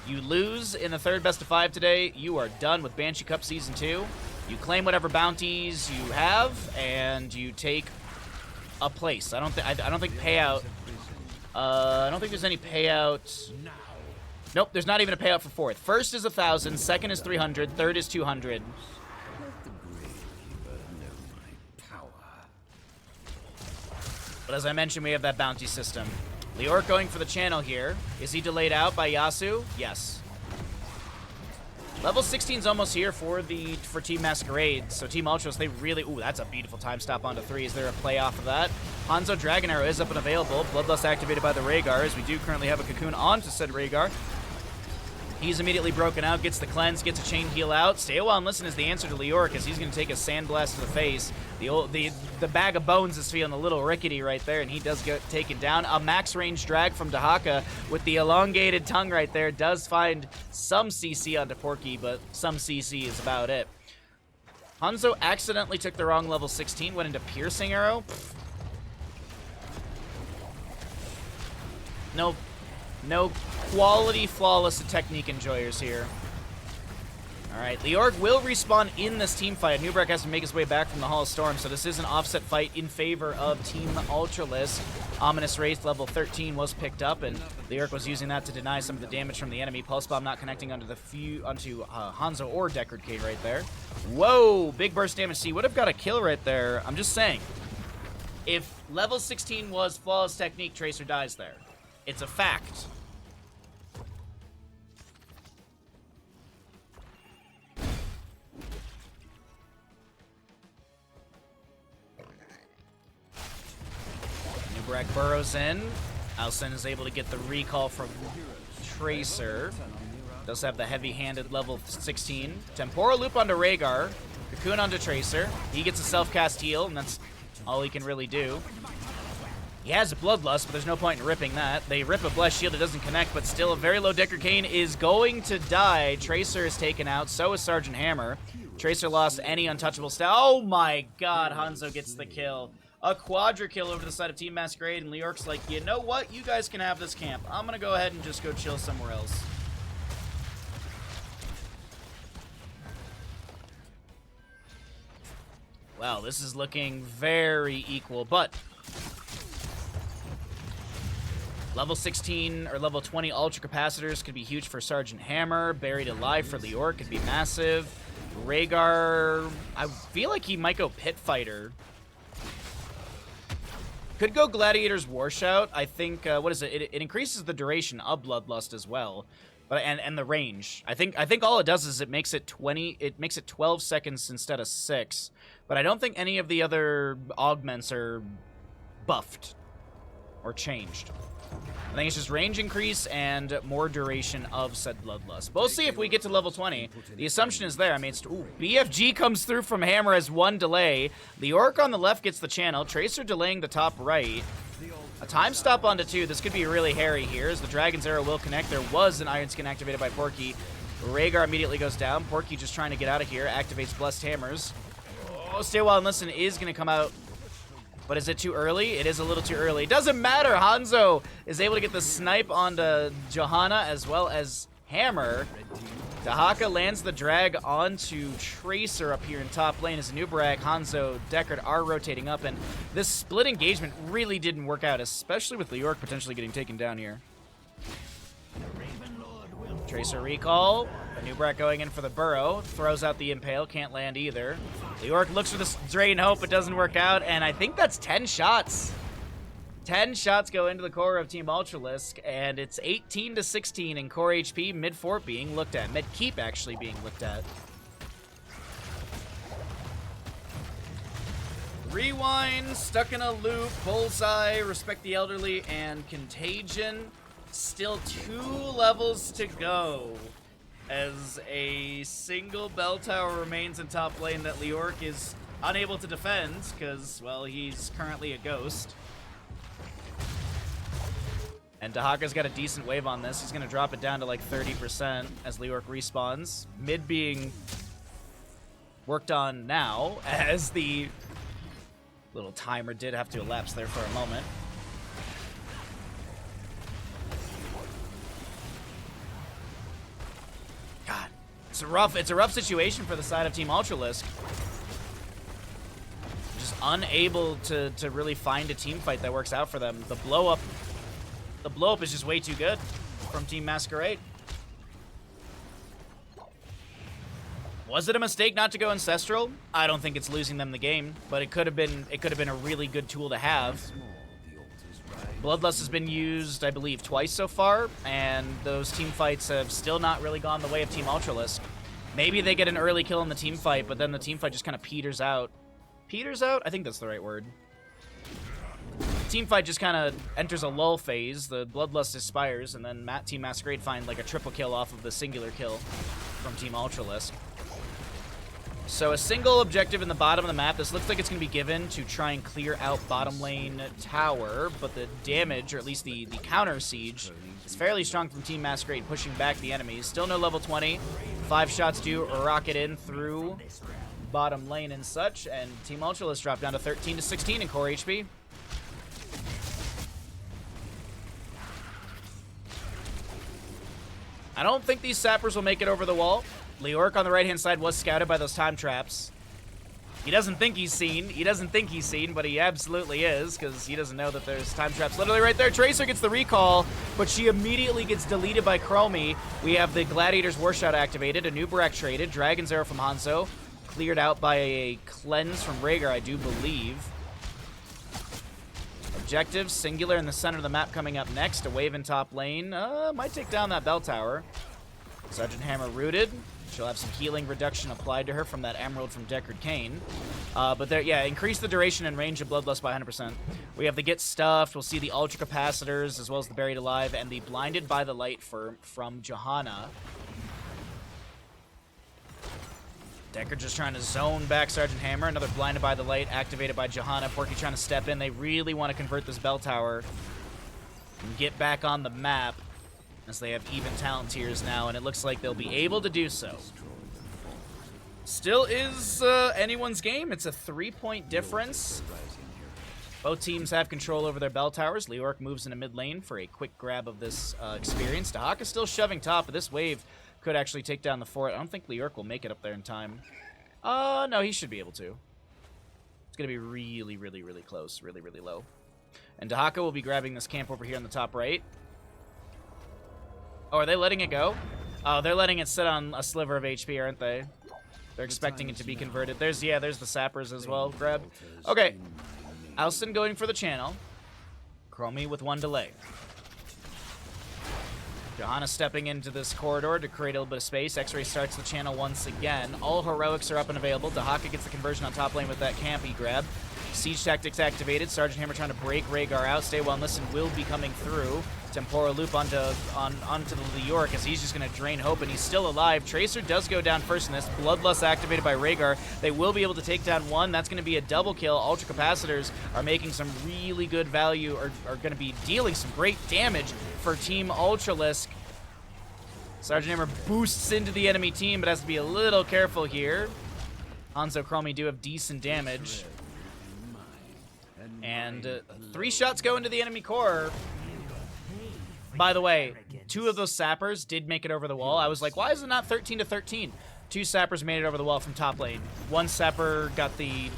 [SPEAKER 1] You lose in the third best of 5 today, you are done with Banshee Cup Season 2. You claim whatever bounties you have, and you take a place. I don't think payout. I don't think there's any payout. Nope, there's not even a payout for fourth. First is 1,000, second is 300, third is 200. But as I mentioned, we have that bounty system. Leoric going for the channel here. Is he delayed out by Yasuo? Yes. Level 16 is almost here for Team Mascarade. So Team Ultras, they really... Ooh, that's a beautiful time stop onto 3. Is there a play off of that? Hanzo Dragon Arrow is up and available. Bloodlust activated by the Rhaegar, as we do currently have a cocoon onto said Rhaegar. He's immediately broken out, gets the cleanse, gets a chain heal out. Stay a while and listen is the answer to Leoric, as he's going to take a sandblast to the face. The bag of bones is feeling a little rickety right there, and he does get taken down. A max range drag from Dahaka with the elongated tongue right there does find some CC onto Porky, but some CC is about it. Hanzo accidentally took the wrong level 16, went into Piercing Arrow. No quality, flawless technique enjoyers here. Alright, Leoric will respawn in this team fight. Nubrak has to make his way back from the Hall of Storm, so this is an offset fight in favor of Team Ultralisk. Ominous Wraith level 13 was picked up, and Leoric was using that to deny some of the damage from the enemy. Pulse Bomb not connecting onto Hanzo or Deckard Cade right there. Whoa, big burst damage. See, would have got a kill right there. I'm just saying, if level 16 was flawless technique, Tracer dies there. It's a fact. Nubrak burrows in. Alcin is able to get the recall from Tracer. Does have the heavy-handed level 16. Temporal Loop onto Rhaegar. Cocoon onto Tracer. He gets a self-cast heal, and that's all he can really do. He has a Bloodlust, but there's no point in ripping that. They rip a Blessed Shield, it doesn't connect, but still a very low Deckard Cain is going to die. Tracer is taken out, so is Sergeant Hammer. Tracer lost any untouchable stat. Oh my god, Hanzo gets the kill. A quadra kill over the side of Team Mascarade, and Leoric's like, you know what? You guys can have this camp. I'm gonna go ahead and just go chill somewhere else. Wow, this is looking very equal, but level 16 or level 20 Ultra Capacitors could be huge for Sergeant Hammer. Buried Alive for Leoric could be massive. Rhaegar, I feel like he might go Pit Fighter. Could go Gladiator's War Shout. I think, what is it? It increases the duration of Bloodlust as well. But and the range. I think all it does is it makes it 12 seconds instead of 6. But I don't think any of the other augments are buffed or changed. I think it's just range increase and more duration of said Bloodlust. We'll see if we get to level 20. The assumption is there. I mean, BFG comes through from Hammer as one delay. The Orc on the left gets the channel. Tracer delaying the top right. A time stop onto 2. This could be really hairy here as the Dragon's Arrow will connect. There was an Iron Skin activated by Porky. Rhaegar immediately goes down. Porky just trying to get out of here. Activates Blessed Hammers. Oh, Stay a While and Listen is going to come out. But is it too early? It is a little too early. It doesn't matter. Hanzo is able to get the snipe onto Johanna as well as Hammer. Dahaka lands the drag onto Tracer up here in top lane as Nubrak, Hanzo, Deckard are rotating up. And this split engagement really didn't work out, especially with Leoric potentially getting taken down here. Tracer recall. Nubrak going in for the burrow. Throws out the impale. Can't land either. Leoric looks for the Drain Hope. It doesn't work out. And I think that's 10 shots. 10 shots go into the core of Team Ultralisk. And it's 18 to 16 in core HP. Mid fort being looked at. Mid keep actually being looked at. Rewind. Stuck in a loop. Bullseye. Respect the Elderly. And Contagion. Still 2 levels to go. As a single bell tower remains in top lane that Leoric is unable to defend because, well, he's currently a ghost. And Dahaka's got a decent wave on this. He's going to drop it down to like 30% as Leoric respawns. Mid being worked on now as the little timer did have to elapse there for a moment. God, it's a rough situation for the side of Team Ultralisk. Just unable to really find a team fight that works out for them. The blow up is just way too good from Team Mascarade. Was it a mistake not to go Ancestral? I don't think it's losing them the game, but it could have been a really good tool to have. Bloodlust has been used, I believe, twice so far, and those team fights have still not really gone the way of Team Ultralisk. Maybe they get an early kill in the team fight, but then the team fight just kind of peters out. Peters out? I think that's the right word. team fight just kind of enters a lull phase. The Bloodlust expires, and then Team Mascarade find like a triple kill off of the singular kill from Team Ultralisk. So a single objective in the bottom of the map. This looks like it's going to be given to try and clear out bottom lane tower, but the damage, or at least the counter siege, is fairly strong from Team Mascarade, pushing back the enemies. Still no level 20. 5 shots do rocket in through bottom lane and such, and Team Ultralisk drop down to 13 to 16 in core HP. I don't think these sappers will make it over the wall. Leoric on the right-hand side was scouted by those time traps. He doesn't think he's seen. He doesn't think he's seen, but he absolutely is, because he doesn't know that there's time traps literally right there. Tracer gets the recall, but she immediately gets deleted by Chromie. We have the Gladiator's War Shot activated, a new Barak traded, Dragon's Arrow from Hanzo, cleared out by a cleanse from Rhaegar, I do believe. Objectives, singular in the center of the map coming up next. A wave in top lane. Might take down that bell tower. Sergeant Hammer rooted. She'll have some healing reduction applied to her from that emerald from Deckard Cain. But there, yeah, increase the duration and range of Bloodlust by 100%. We have the Get Stuffed. We'll see the Ultra Capacitors, as well as the Buried Alive, and the Blinded by the Light from Johanna. Deckard just trying to zone back Sergeant Hammer. Another Blinded by the Light activated by Johanna. Porky trying to step in. They really want to convert this bell tower and get back on the map, as they have even talent tiers now, and it looks like they'll be able to do so. Still is anyone's game. It's a 3-point difference. Both teams have control over their bell towers. Leoric moves into mid lane for a quick grab of this experience. Dahak is still shoving top, but this wave could actually take down the fort. I don't think Leoric will make it up there in time. No, he should be able to. It's going to be really, really, really close. Really, really low. And Dahaka will be grabbing this camp over here on the top right. Oh, are they letting it go? Oh, they're letting it sit on a sliver of HP, aren't they? They're expecting it to be converted. There's the sappers as well. Grab. Okay. Alston going for the channel. Chromie with 1 delay. Johanna stepping into this corridor to create a little bit of space. X-Ray starts the channel once again. All heroics are up and available. Dahaka gets the conversion on top lane with that camp he grabbed. Siege Tactics activated. Sergeant Hammer trying to break Rhaegar out. Stay well and listen will be coming through. Temporal loop onto the Leoric, as he's just going to drain hope, and he's still alive. Tracer does go down first in this. Bloodlust activated by Rhaegar. They will be able to take down one. That's going to be a double kill. Ultra Capacitors are making some really good value, or are going to be dealing some great damage for Team Ultralisk. Sergeant Hammer boosts into the enemy team, but has to be a little careful here. Hanzo Chromie do have decent damage. And 3 shots go into the enemy core. By the way, 2 of those sappers did make it over the wall. I was like, why is it not 13 to 13? 2 sappers made it over the wall from top lane. 1 sapper got the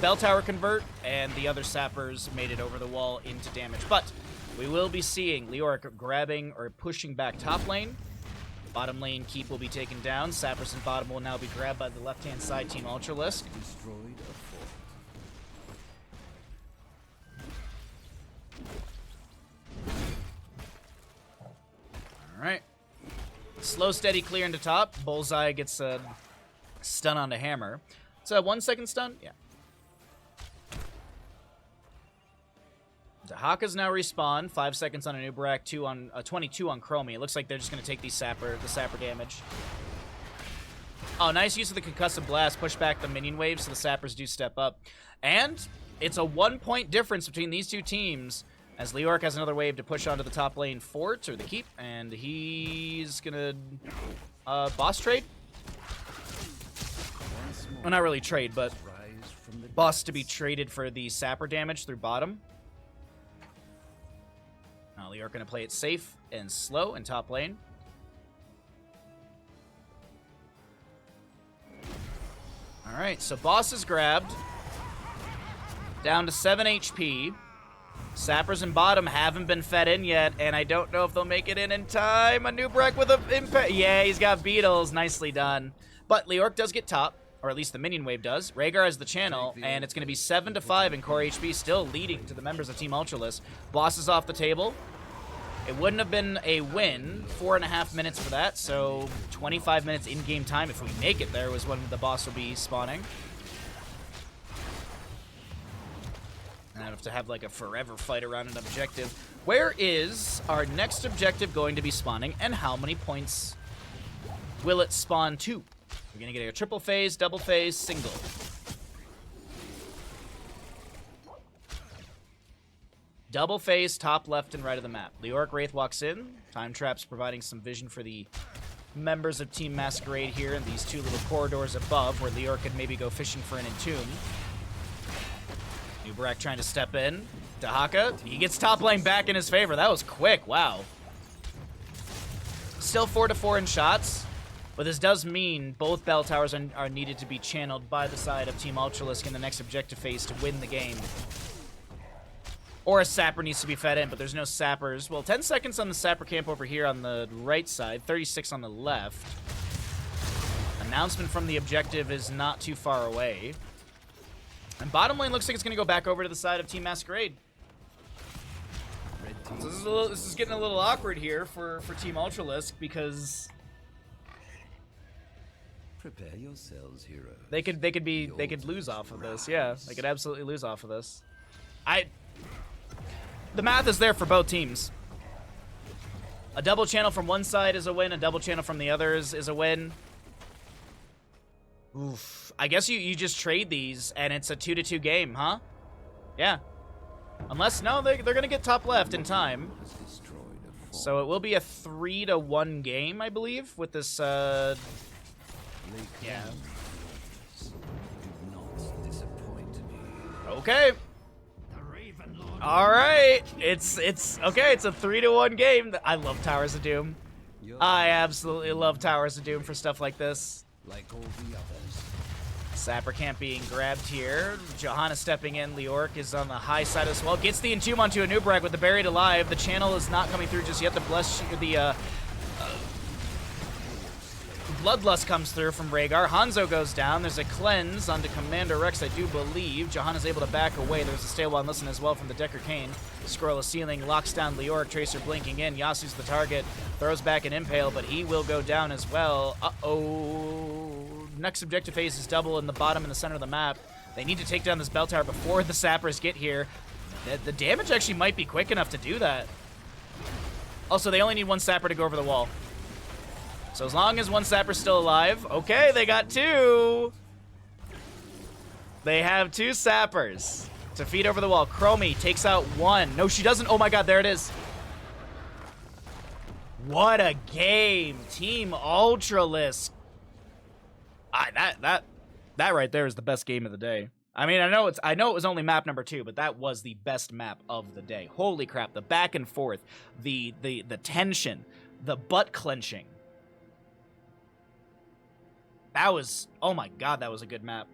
[SPEAKER 1] bell tower convert, and the other sappers made it over the wall into damage. But we will be seeing Leoric grabbing or pushing back top lane. Bottom lane keep will be taken down. Sappers in bottom will now be grabbed by the left-hand side Team Ultralisk. Alright. Slow, steady clear into top. Bullseye gets a stun onto Hammer. It's a 1 second stun? Yeah. Dahaka's now respawn. 5 seconds on a new Barak, 22 on Chromie. It looks like they're just going to take the sapper damage. Oh, nice use of the concussive blast. Push back the minion wave so the sappers do step up. And it's a 1-point difference between these 2 teams, as Leoric has another wave to push onto the top lane fort, or the keep, and he's gonna boss trade? Well, not really trade, but boss to be traded for the sapper damage through bottom. Now Leoric gonna play it safe and slow in top lane. Alright, so boss is grabbed. Down to 7 HP. Sappers in bottom haven't been fed in yet, and I don't know if they'll make it in time. A new Breck with a impact. Yeah, he's got beetles. Nicely done. But Leoric does get top, or at least the minion wave does. Rhaegar has the channel, and it's going to be 7 to 5 in core HP, still leading to the members of Team Ultralisk. Boss is off the table. It wouldn't have been a win. 4.5 minutes for that, so 25 minutes in-game time. If we make it there was when the boss will be spawning. And I have to have like a forever fight around an objective. Where is our next objective going to be spawning, and how many points will it spawn to? We're gonna get a triple phase, double phase, single. Double phase, top left and right of the map. Leoric Wraith walks in. Time Trap's providing some vision for the members of Team Mascarade here in these two little corridors above, where Leoric could maybe go fishing for an Entomb. Nubarak trying to step in. Dahaka, he gets top lane back in his favor. That was quick, wow. Still 4-4 in shots, but this does mean both bell towers are needed to be channeled by the side of Team Ultralisk in the next objective phase to win the game. Or a sapper needs to be fed in, but there's no sappers. Well, 10 seconds on the sapper camp over here on the right side, 36 on the left. Announcement from the objective is not too far away. And bottom lane looks like it's going to go back over to the side of Team Mascarade. So this is getting a little awkward here for Team Ultralisk, because
[SPEAKER 7] prepare yourselves, heroes.
[SPEAKER 1] They could lose off of this. Yeah, they could absolutely lose off of this. The math is there for both teams. A double channel from one side is a win, a double channel from the other is a win. Oof. I guess you just trade these and it's a 2-2 game, huh? Yeah. Unless, no, they're going to get top left in time. So it will be a 3-1 game, I believe, with this, yeah. Okay. All right. It's okay. It's a 3-1 game. I love Towers of Doom. I absolutely love Towers of Doom for stuff like this.
[SPEAKER 7] Like all the others.
[SPEAKER 1] Sapper camp being grabbed here. Johanna stepping in. Leoric is on the high side as well. Gets the Entomb onto a Nubarak with the Buried Alive. The channel is not coming through just yet. The Bloodlust comes through from Rhaegar. Hanzo goes down. There's a cleanse onto Commander Rex, I do believe. Johanna's able to back away. There's a stay while and listen as well from the Decker Kane. Scroll of Ceiling locks down Leoric. Tracer blinking in. Yasu's the target. Throws back an Impale, but he will go down as well. Uh-oh. Next objective phase is double in the bottom and the center of the map. They need to take down this bell tower before the sappers get here. The damage actually might be quick enough to do that. Also, they only need one sapper to go over the wall. So as long as one sapper's still alive, okay, they got two. They have two sappers to feed over the wall. Chromie takes out one. No, she doesn't. Oh my god, there it is. What a game. Team Ultralisk. That right there is the best game of the day. I mean, I know it was only map number 2, but that was the best map of the day. Holy crap, the back and forth, the tension, the butt clenching. That was, oh my god, that was a good map.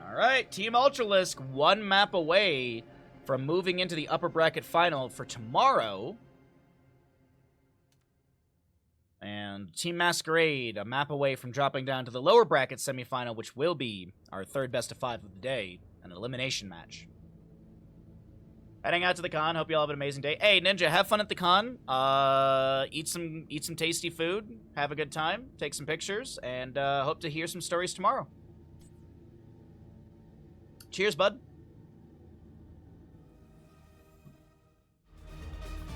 [SPEAKER 1] All right, Team Ultralisk, one map away from moving into the upper bracket final for tomorrow. And Team Mascarade, a map away from dropping down to the lower bracket semifinal, which will be our third best of 5 of the day, an elimination match. Heading out to the con. Hope you all have an amazing day. Hey, Ninja, have fun at the con. Eat some tasty food. Have a good time. Take some pictures, and hope to hear some stories tomorrow. Cheers, bud.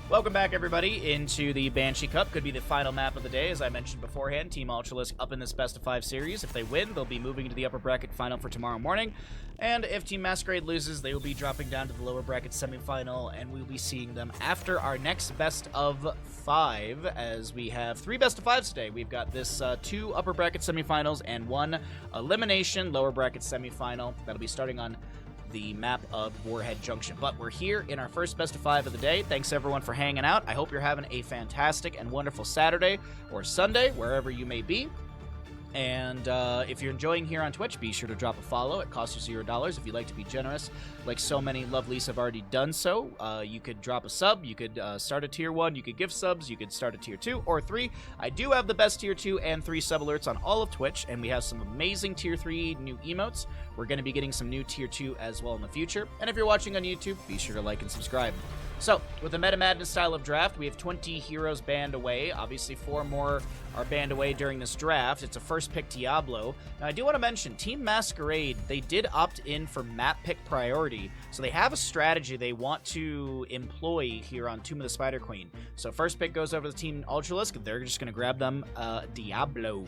[SPEAKER 1] Welcome back, everybody, into the Banshee Cup. Could be the final map of the day, as I mentioned beforehand. Team Ultralisk up in this best-of-5 series. If they win, they'll be moving into the upper bracket final for tomorrow morning. And if Team Mascarade loses, they will be dropping down to the lower bracket semifinal, and we'll be seeing them after our next best-of-5, as we have 3 best-of-5s today. We've got this 2 upper bracket semifinals and 1 elimination lower bracket semifinal. That'll be starting on the map of Warhead Junction. But we're here in our first best of 5 of the day. Thanks everyone for hanging out. I hope you're having a fantastic and wonderful Saturday or Sunday, wherever you may be. And if you're enjoying here on Twitch, be sure to drop a follow. It costs you $0 if you'd like to be generous. Like so many lovelies have already done so. You could drop a sub. You could start a tier 1. You could give subs. You could start a tier 2 or 3. I do have the best tier 2 and 3 sub alerts on all of Twitch, and we have some amazing tier 3 new emotes. We're going to be getting some new tier 2 as well in the future. And if you're watching on YouTube, be sure to like and subscribe. So, with the Meta Madness style of draft, we have 20 heroes banned away. Obviously, 4 more are banned away during this draft. It's a first pick Diablo. Now, I do want to mention, Team Mascarade, they did opt in for map pick priority, so they have a strategy they want to employ here on Tomb of the Spider Queen. So, first pick goes over to Team Ultralisk. They're just going to grab them Diablo.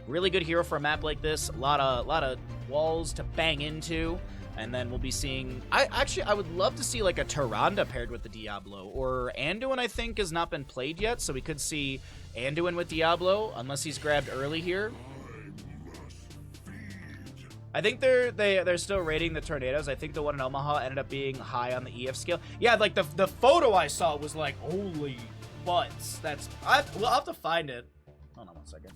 [SPEAKER 1] Really good hero for a map like this. A lot of walls to bang into. And then we'll be seeing... I would love to see, like, a Tyrande paired with the Diablo. Or Anduin, I think, has not been played yet, so we could see Anduin with Diablo, unless he's grabbed early here. I think they're still rating the Tornadoes. I think the one in Omaha ended up being high on the EF scale. Yeah, like, the photo I saw was like, holy butts. We'll have to find it. Hold on one second.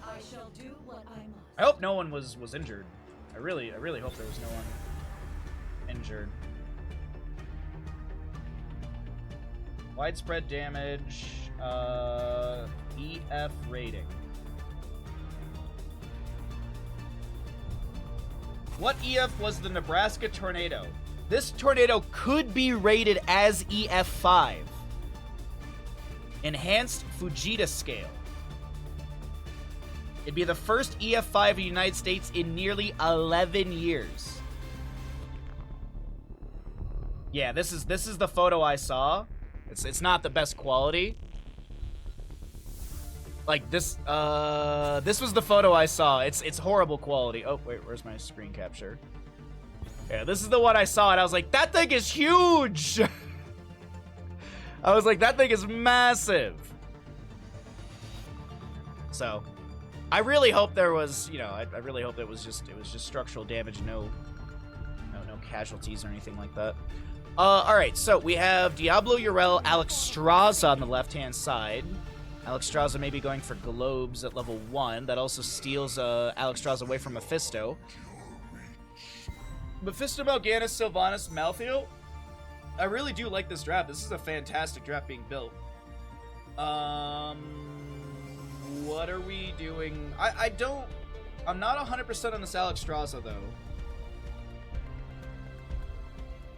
[SPEAKER 6] I shall do what I must.
[SPEAKER 1] I hope no one was injured. I really hope there was no one injured. Widespread damage, EF rating. What EF was the Nebraska Tornado? This tornado could be rated as EF5. Enhanced Fujita scale. It'd be the first EF5 in the United States in nearly 11 years. Yeah, this is the photo I saw. It's not the best quality. Like this was the photo I saw. It's horrible quality. Oh, wait, where's my screen capture? Yeah, this is the one I saw and I was like, that thing is huge. I was like, that thing is massive. So, I really hope there was, you know, I really hope it was just structural damage, no casualties or anything like that. All right, so we have Diablo Yrel, Alexstrasza on the left-hand side. Alexstrasza may be going for globes at level 1. That also steals Alexstrasza away from Mephisto. Mephisto, Mal'Ganis, Sylvanas, Malthael. I really do like this draft. This is a fantastic draft being built. What are we doing? I'm not 100% on this Alexstrasza, though.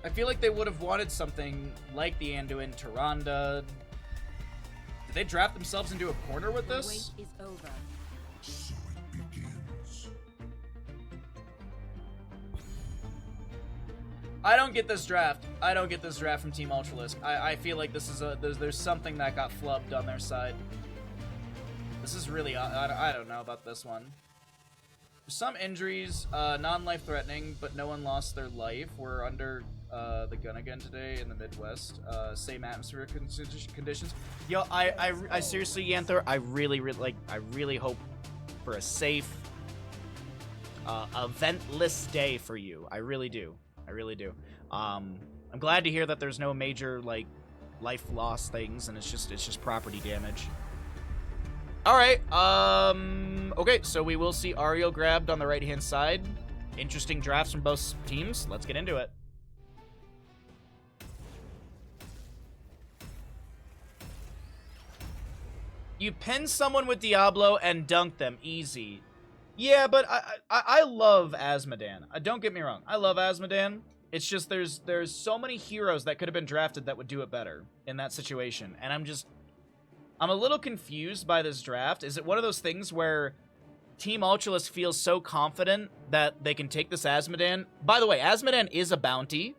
[SPEAKER 1] I feel like they would have wanted something like the Anduin Tyrande. Did they draft themselves into a corner with this?
[SPEAKER 6] The wait is over.
[SPEAKER 3] So it begins.
[SPEAKER 1] I don't get this draft. I don't get this draft from Team Ultralisk. I feel like this is there's something that got flubbed on their side. This is really, I don't know about this one. Some injuries, non-life threatening, but no one lost their life. We're under the gun again today in the Midwest. Same atmospheric conditions. Yo, I seriously, Yanther, I really hope for a safe, eventless day for you. I really do. I really do. I'm glad to hear that there's no major, like, life loss things, and it's just property damage. Alright, okay, so we will see Ariel grabbed on the right-hand side. Interesting drafts from both teams. Let's get into it. You pin someone with Diablo and dunk them. Easy. Yeah, but I love Azmodan. Don't get me wrong. I love Azmodan. It's just there's so many heroes that could have been drafted that would do it better in that situation. And I'm a little confused by this draft. Is it one of those things where Team Ultralisk feels so confident that they can take this Azmodan? By the way, Azmodan is a bounty,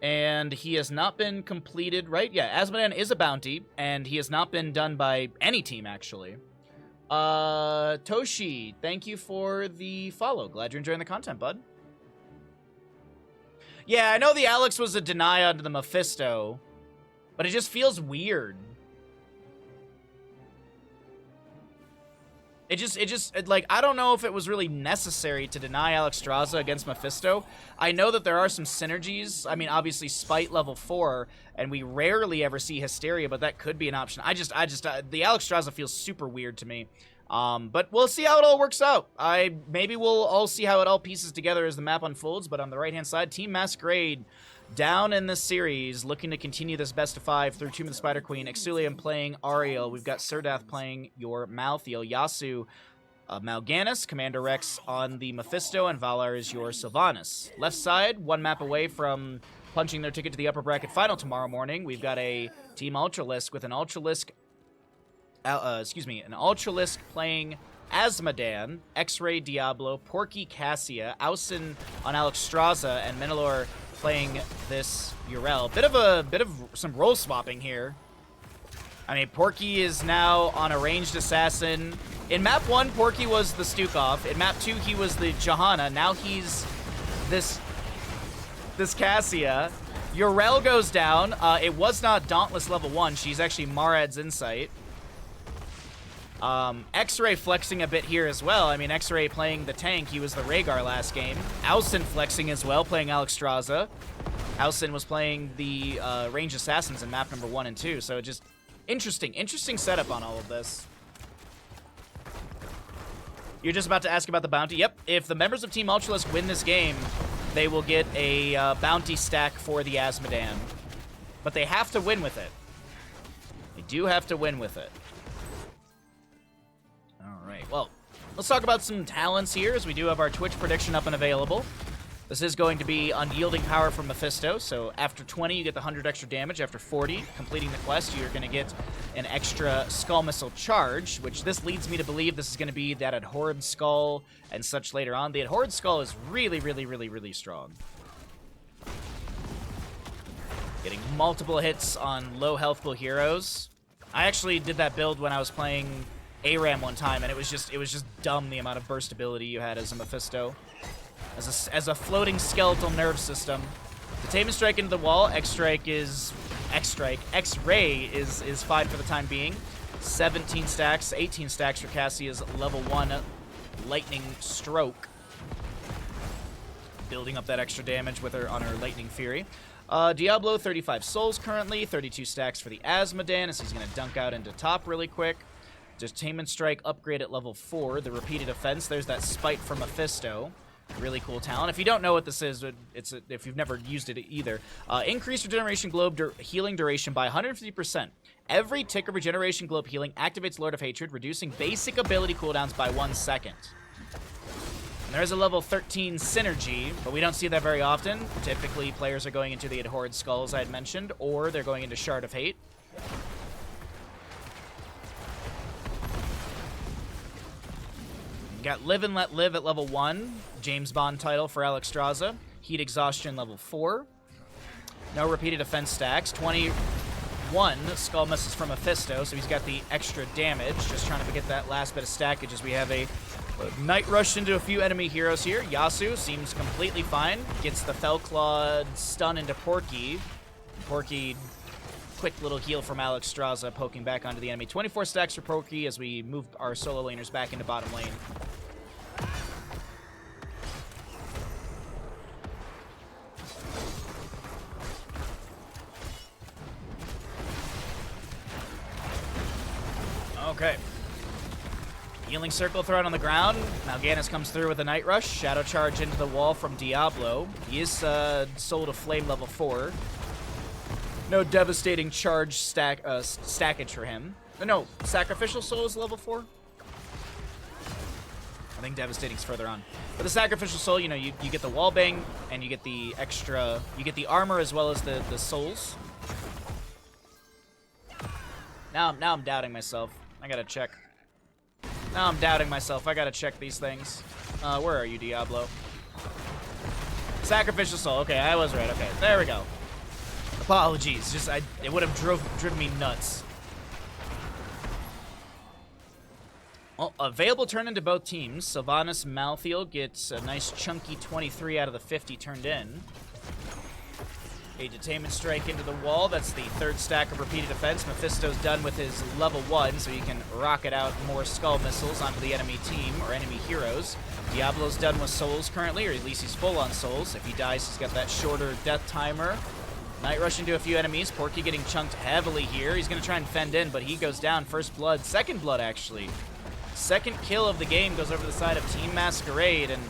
[SPEAKER 1] and he has not been completed, right? Yeah, Azmodan is a bounty, and he has not been done by any team, actually. Toshi, thank you for the follow. Glad you're enjoying the content, bud. Yeah, I know the Alex was a deny onto the Mephisto, but it just feels weird. It just, like, I don't know if it was really necessary to deny Alexstrasza against Mephisto. I know that there are some synergies. I mean, obviously, Spite level 4, and we rarely ever see Hysteria, but that could be an option. the Alexstrasza feels super weird to me. But we'll see how it all works out. Maybe we'll all see how it all pieces together as the map unfolds, but on the right-hand side, Team Mascarade down in this series, looking to continue this best of 5 through Tomb of the Spider Queen. Exilium playing Ariel. We've got Serdath playing your Malthael. Yasu, Mal'Ganis, Commander Rex on the Mephisto, and Valar is your Sylvanas. Left side, one map away from punching their ticket to the upper bracket final tomorrow morning. We've got a Team Ultralisk with an Ultralisk playing Azmodan, X-Ray Diablo, Porky Cassia, Ausen on Alexstrasza, and Menelor playing this Urel. Bit of some role swapping here. I mean, Porky is now on a ranged assassin. In map 1, Porky was the Stukov. In map 2, he was the Johanna. Now he's this Cassia. Urel goes down. It was not Dauntless level 1. She's actually Marad's Insight. X-Ray flexing a bit here as well. I mean, X-Ray playing the tank. He was the Rhaegar last game. Ausen flexing as well, playing Alexstrasza. Ausen was playing the ranged assassins in map number 1 and 2. So just interesting setup on all of this. You're just about to ask about the bounty. Yep, if the members of Team Ultralisk win this game, they will get a bounty stack for the Azmodan. But they have to win with it. They do have to win with it. All right, well, let's talk about some talents here, as we do have our Twitch prediction up and available. This is going to be Unyielding Power from Mephisto, so after 20, you get the 100 extra damage. After 40, completing the quest, you're going to get an extra Skull Missile charge, which this leads me to believe this is going to be that Abhorred Skull and such later on. The Abhorred Skull is really strong. Getting multiple hits on low health pool heroes. I actually did that build when I was playing ARAM one time, and it was just dumb the amount of burst ability you had as a Mephisto. As a floating skeletal nerve system. Detainment Strike into the wall. X-Ray is fine for the time being. 17 stacks, 18 stacks for Cassia's level 1 Lightning Stroke. Building up that extra damage with her on her Lightning Fury. Diablo, 35 souls currently, 32 stacks for the Azmodan, as he's going to dunk out into top really quick. Detainment Strike upgrade at level 4. The repeated offense, there's that Spite from Mephisto. Really cool talent. If you don't know what this is, if you've never used it either, increased Regeneration Globe healing duration by 150%. Every tick of Regeneration Globe healing activates Lord of Hatred, reducing basic ability cooldowns by 1 second. And there's a level 13 synergy, but we don't see that very often. Typically, players are going into the Abhorred Skull, as I had mentioned, or they're going into Shard of Hate. Got Live and Let Live at level 1. James Bond title for Alexstrasza. Heat Exhaustion level 4. No repeated offense stacks. 21 Skull Missiles from Mephisto, so he's got the extra damage. Just trying to get that last bit of stackage as we have a Night Rush into a few enemy heroes here. Yasu seems completely fine. Gets the Fellclawed stun into Porky. Porky, quick little heal from Alexstrasza, poking back onto the enemy. 24 stacks for Porky as we move our solo laners back into bottom lane. Okay. Healing Circle thrown on the ground. Mal'Ganis comes through with a Night Rush. Shadow Charge into the wall from Diablo. He is sold a Flame level 4. No Devastating Charge stackage for him. No, Sacrificial Soul is level 4. I think Devastating's further on. But the Sacrificial Soul, you know, you get the wall bang, and you get the extra, you get the armor as well as the souls. Now I'm doubting myself. I gotta check. Now I'm doubting myself. I gotta check these things. Where are you, Diablo? Sacrificial Soul. Okay, I was right. Okay, there we go. Apologies. Just it would have driven me nuts. Well, available turn into both teams. Sylvanas Malthael gets a nice chunky 23 out of the 50 turned in. A Detainment Strike into the wall. That's the third stack of repeated defense. Mephisto's done with his level 1, so he can rocket out more Skull Missiles onto the enemy team or enemy heroes. Diablo's done with souls currently, or at least he's full on souls. If he dies, he's got that shorter death timer. Night Rush into a few enemies. Porky getting chunked heavily here. He's going to try and fend in, but he goes down. First blood. Second blood, actually. Second kill of the game goes over the side of Team Mascarade, and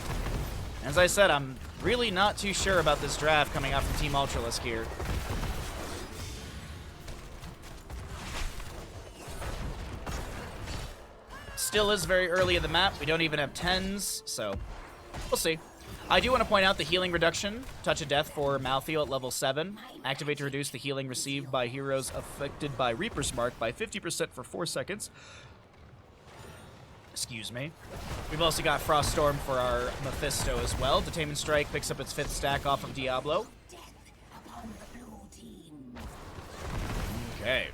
[SPEAKER 1] as I said, I'm really not too sure about this draft coming out from Team Ultralisk here. Still is very early in the map. We don't even have 10s, so we'll see. I do want to point out the healing reduction, Touch of Death for Malthael at level 7. Activate to reduce the healing received by heroes affected by Reaper's Mark by 50% for 4 seconds. Excuse me. We've also got Froststorm for our Mephisto as well. Detainment Strike picks up its 5th stack off of Diablo. Okay.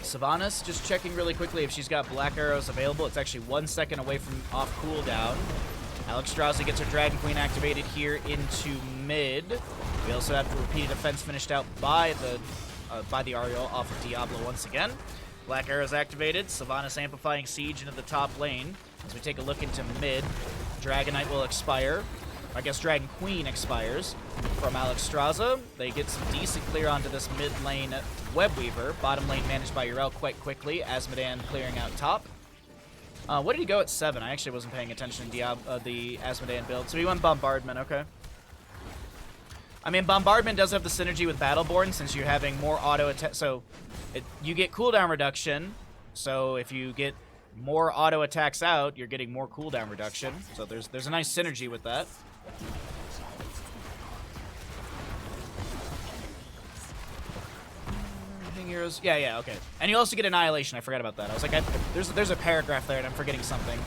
[SPEAKER 1] Sylvanas, just checking really quickly if she's got Black Arrows available. It's actually 1 second away from off cooldown. Alexstrasza gets her Dragon Queen activated here into mid. We also have the Repeated Defense finished out by the Ariel off of Diablo once again. Black Arrows activated. Sylvanas amplifying Siege into the top lane. As we take a look into mid, Dragon Knight will expire. I guess Dragon Queen expires from Alexstrasza. They get some decent clear onto this mid lane Webweaver. Bottom lane managed by Yrel quite quickly. Asmodan clearing out top. What did he go at 7? I actually wasn't paying attention to the Asmodan build. So he went Bombardment, okay. I mean, Bombardment does have the synergy with Battleborn since you're having more auto attack. So you get cooldown reduction. So if you get more auto attacks out, you're getting more cooldown reduction. So there's a nice synergy with that. Heroes. Yeah, okay. And you also get Annihilation. I forgot about that. I was like, there's a paragraph there and I'm forgetting something.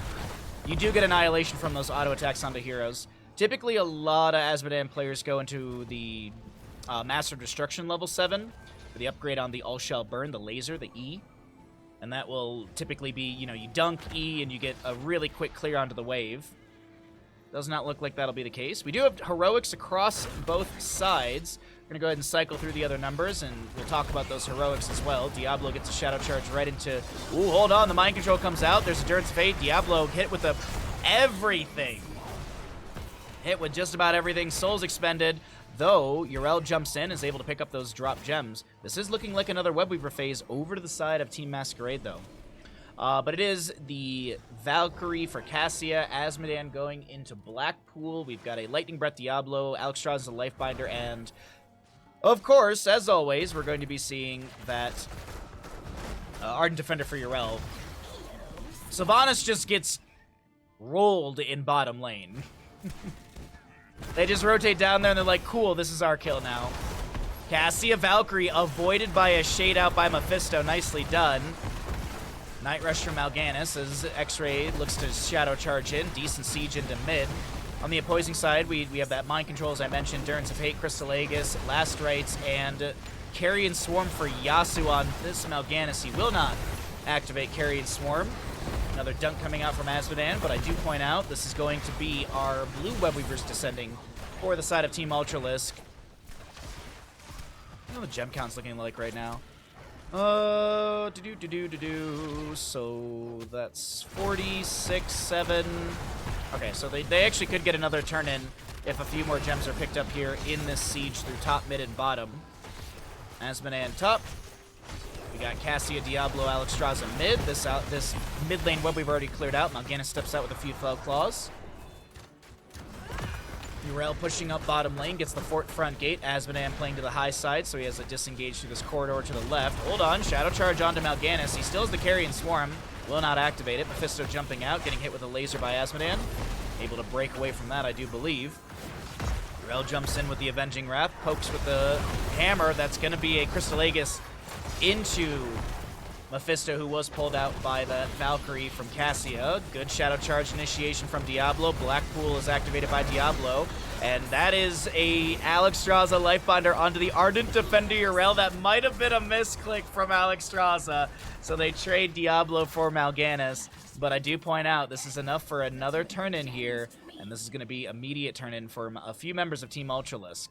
[SPEAKER 1] You do get Annihilation from those auto attacks onto heroes. Typically, a lot of Asmodan players go into the Master of Destruction level 7 for the upgrade on the All Shall Burn, the laser, the E. And that will typically be, you dunk E and you get a really quick clear onto the wave. Does not look like that'll be the case. We do have heroics across both sides. We're going to go ahead and cycle through the other numbers, and we'll talk about those heroics as well. Diablo gets a Shadow Charge right into... Ooh, hold on. The Mind Control comes out. There's Endurance of Fate. Diablo hit with everything. Hit with just about everything. Souls expended. Though, Yrel jumps in, is able to pick up those drop gems. This is looking like another Webweaver phase over to the side of Team Mascarade, though. But it is the Valkyrie for Cassia, Asmodan going into Blackpool. We've got a Lightning Breath Diablo, Alexstrasza the Lifebinder, and, of course, as always, we're going to be seeing that Ardent Defender for Yrel. Sylvanas just gets rolled in bottom lane. They just rotate down there and they're like, cool, this is our kill now. Cassia Valkyrie avoided by a shade out by Mephisto. Nicely done. Night Rush from Mal'Ganis as X-Ray looks to Shadow Charge in. Decent siege into mid. On the opposing side, we have that Mind Control, as I mentioned, Endurance of Hate, Crystal Aegis, Last Rites, and Carrion Swarm for Yasuo on this Mal'Ganis. He will not activate Carrion Swarm. Another dunk coming out from Asmodan, but I do point out this is going to be our blue Webweavers descending for the side of Team Ultralisk. I don't know what the gem count's looking like right now. So that's 46, 7. Okay, so they actually could get another turn in if a few more gems are picked up here in this siege through top, mid, and bottom. Asmodan top. We got Cassia, Diablo, Alexstrasza mid. This mid lane web we've already cleared out. Mal'Ganis steps out with a few Fell Claws. Yrel pushing up bottom lane, gets the fort front gate. Asmodan playing to the high side, so he has a disengage through this corridor to the left. Hold on, Shadow Charge onto Mal'Ganis. He still has the Carrion Swarm. Will not activate it. Mephisto jumping out, getting hit with a laser by Asmodan. Able to break away from that, I do believe. Yrel jumps in with the Avenging Wrath, pokes with the hammer. That's going to be a Crystal Aegis into Mephisto, who was pulled out by that Valkyrie from Cassia. Good Shadow Charge initiation from Diablo. Blackpool is activated by Diablo. And that is a Alexstrasza Lifebinder onto the Ardent Defender Yrel. That might have been a misclick from Alexstrasza. So they trade Diablo for Mal'Ganis. But I do point out, this is enough for another turn-in here. And this is going to be immediate turn-in for a few members of Team Ultralisk.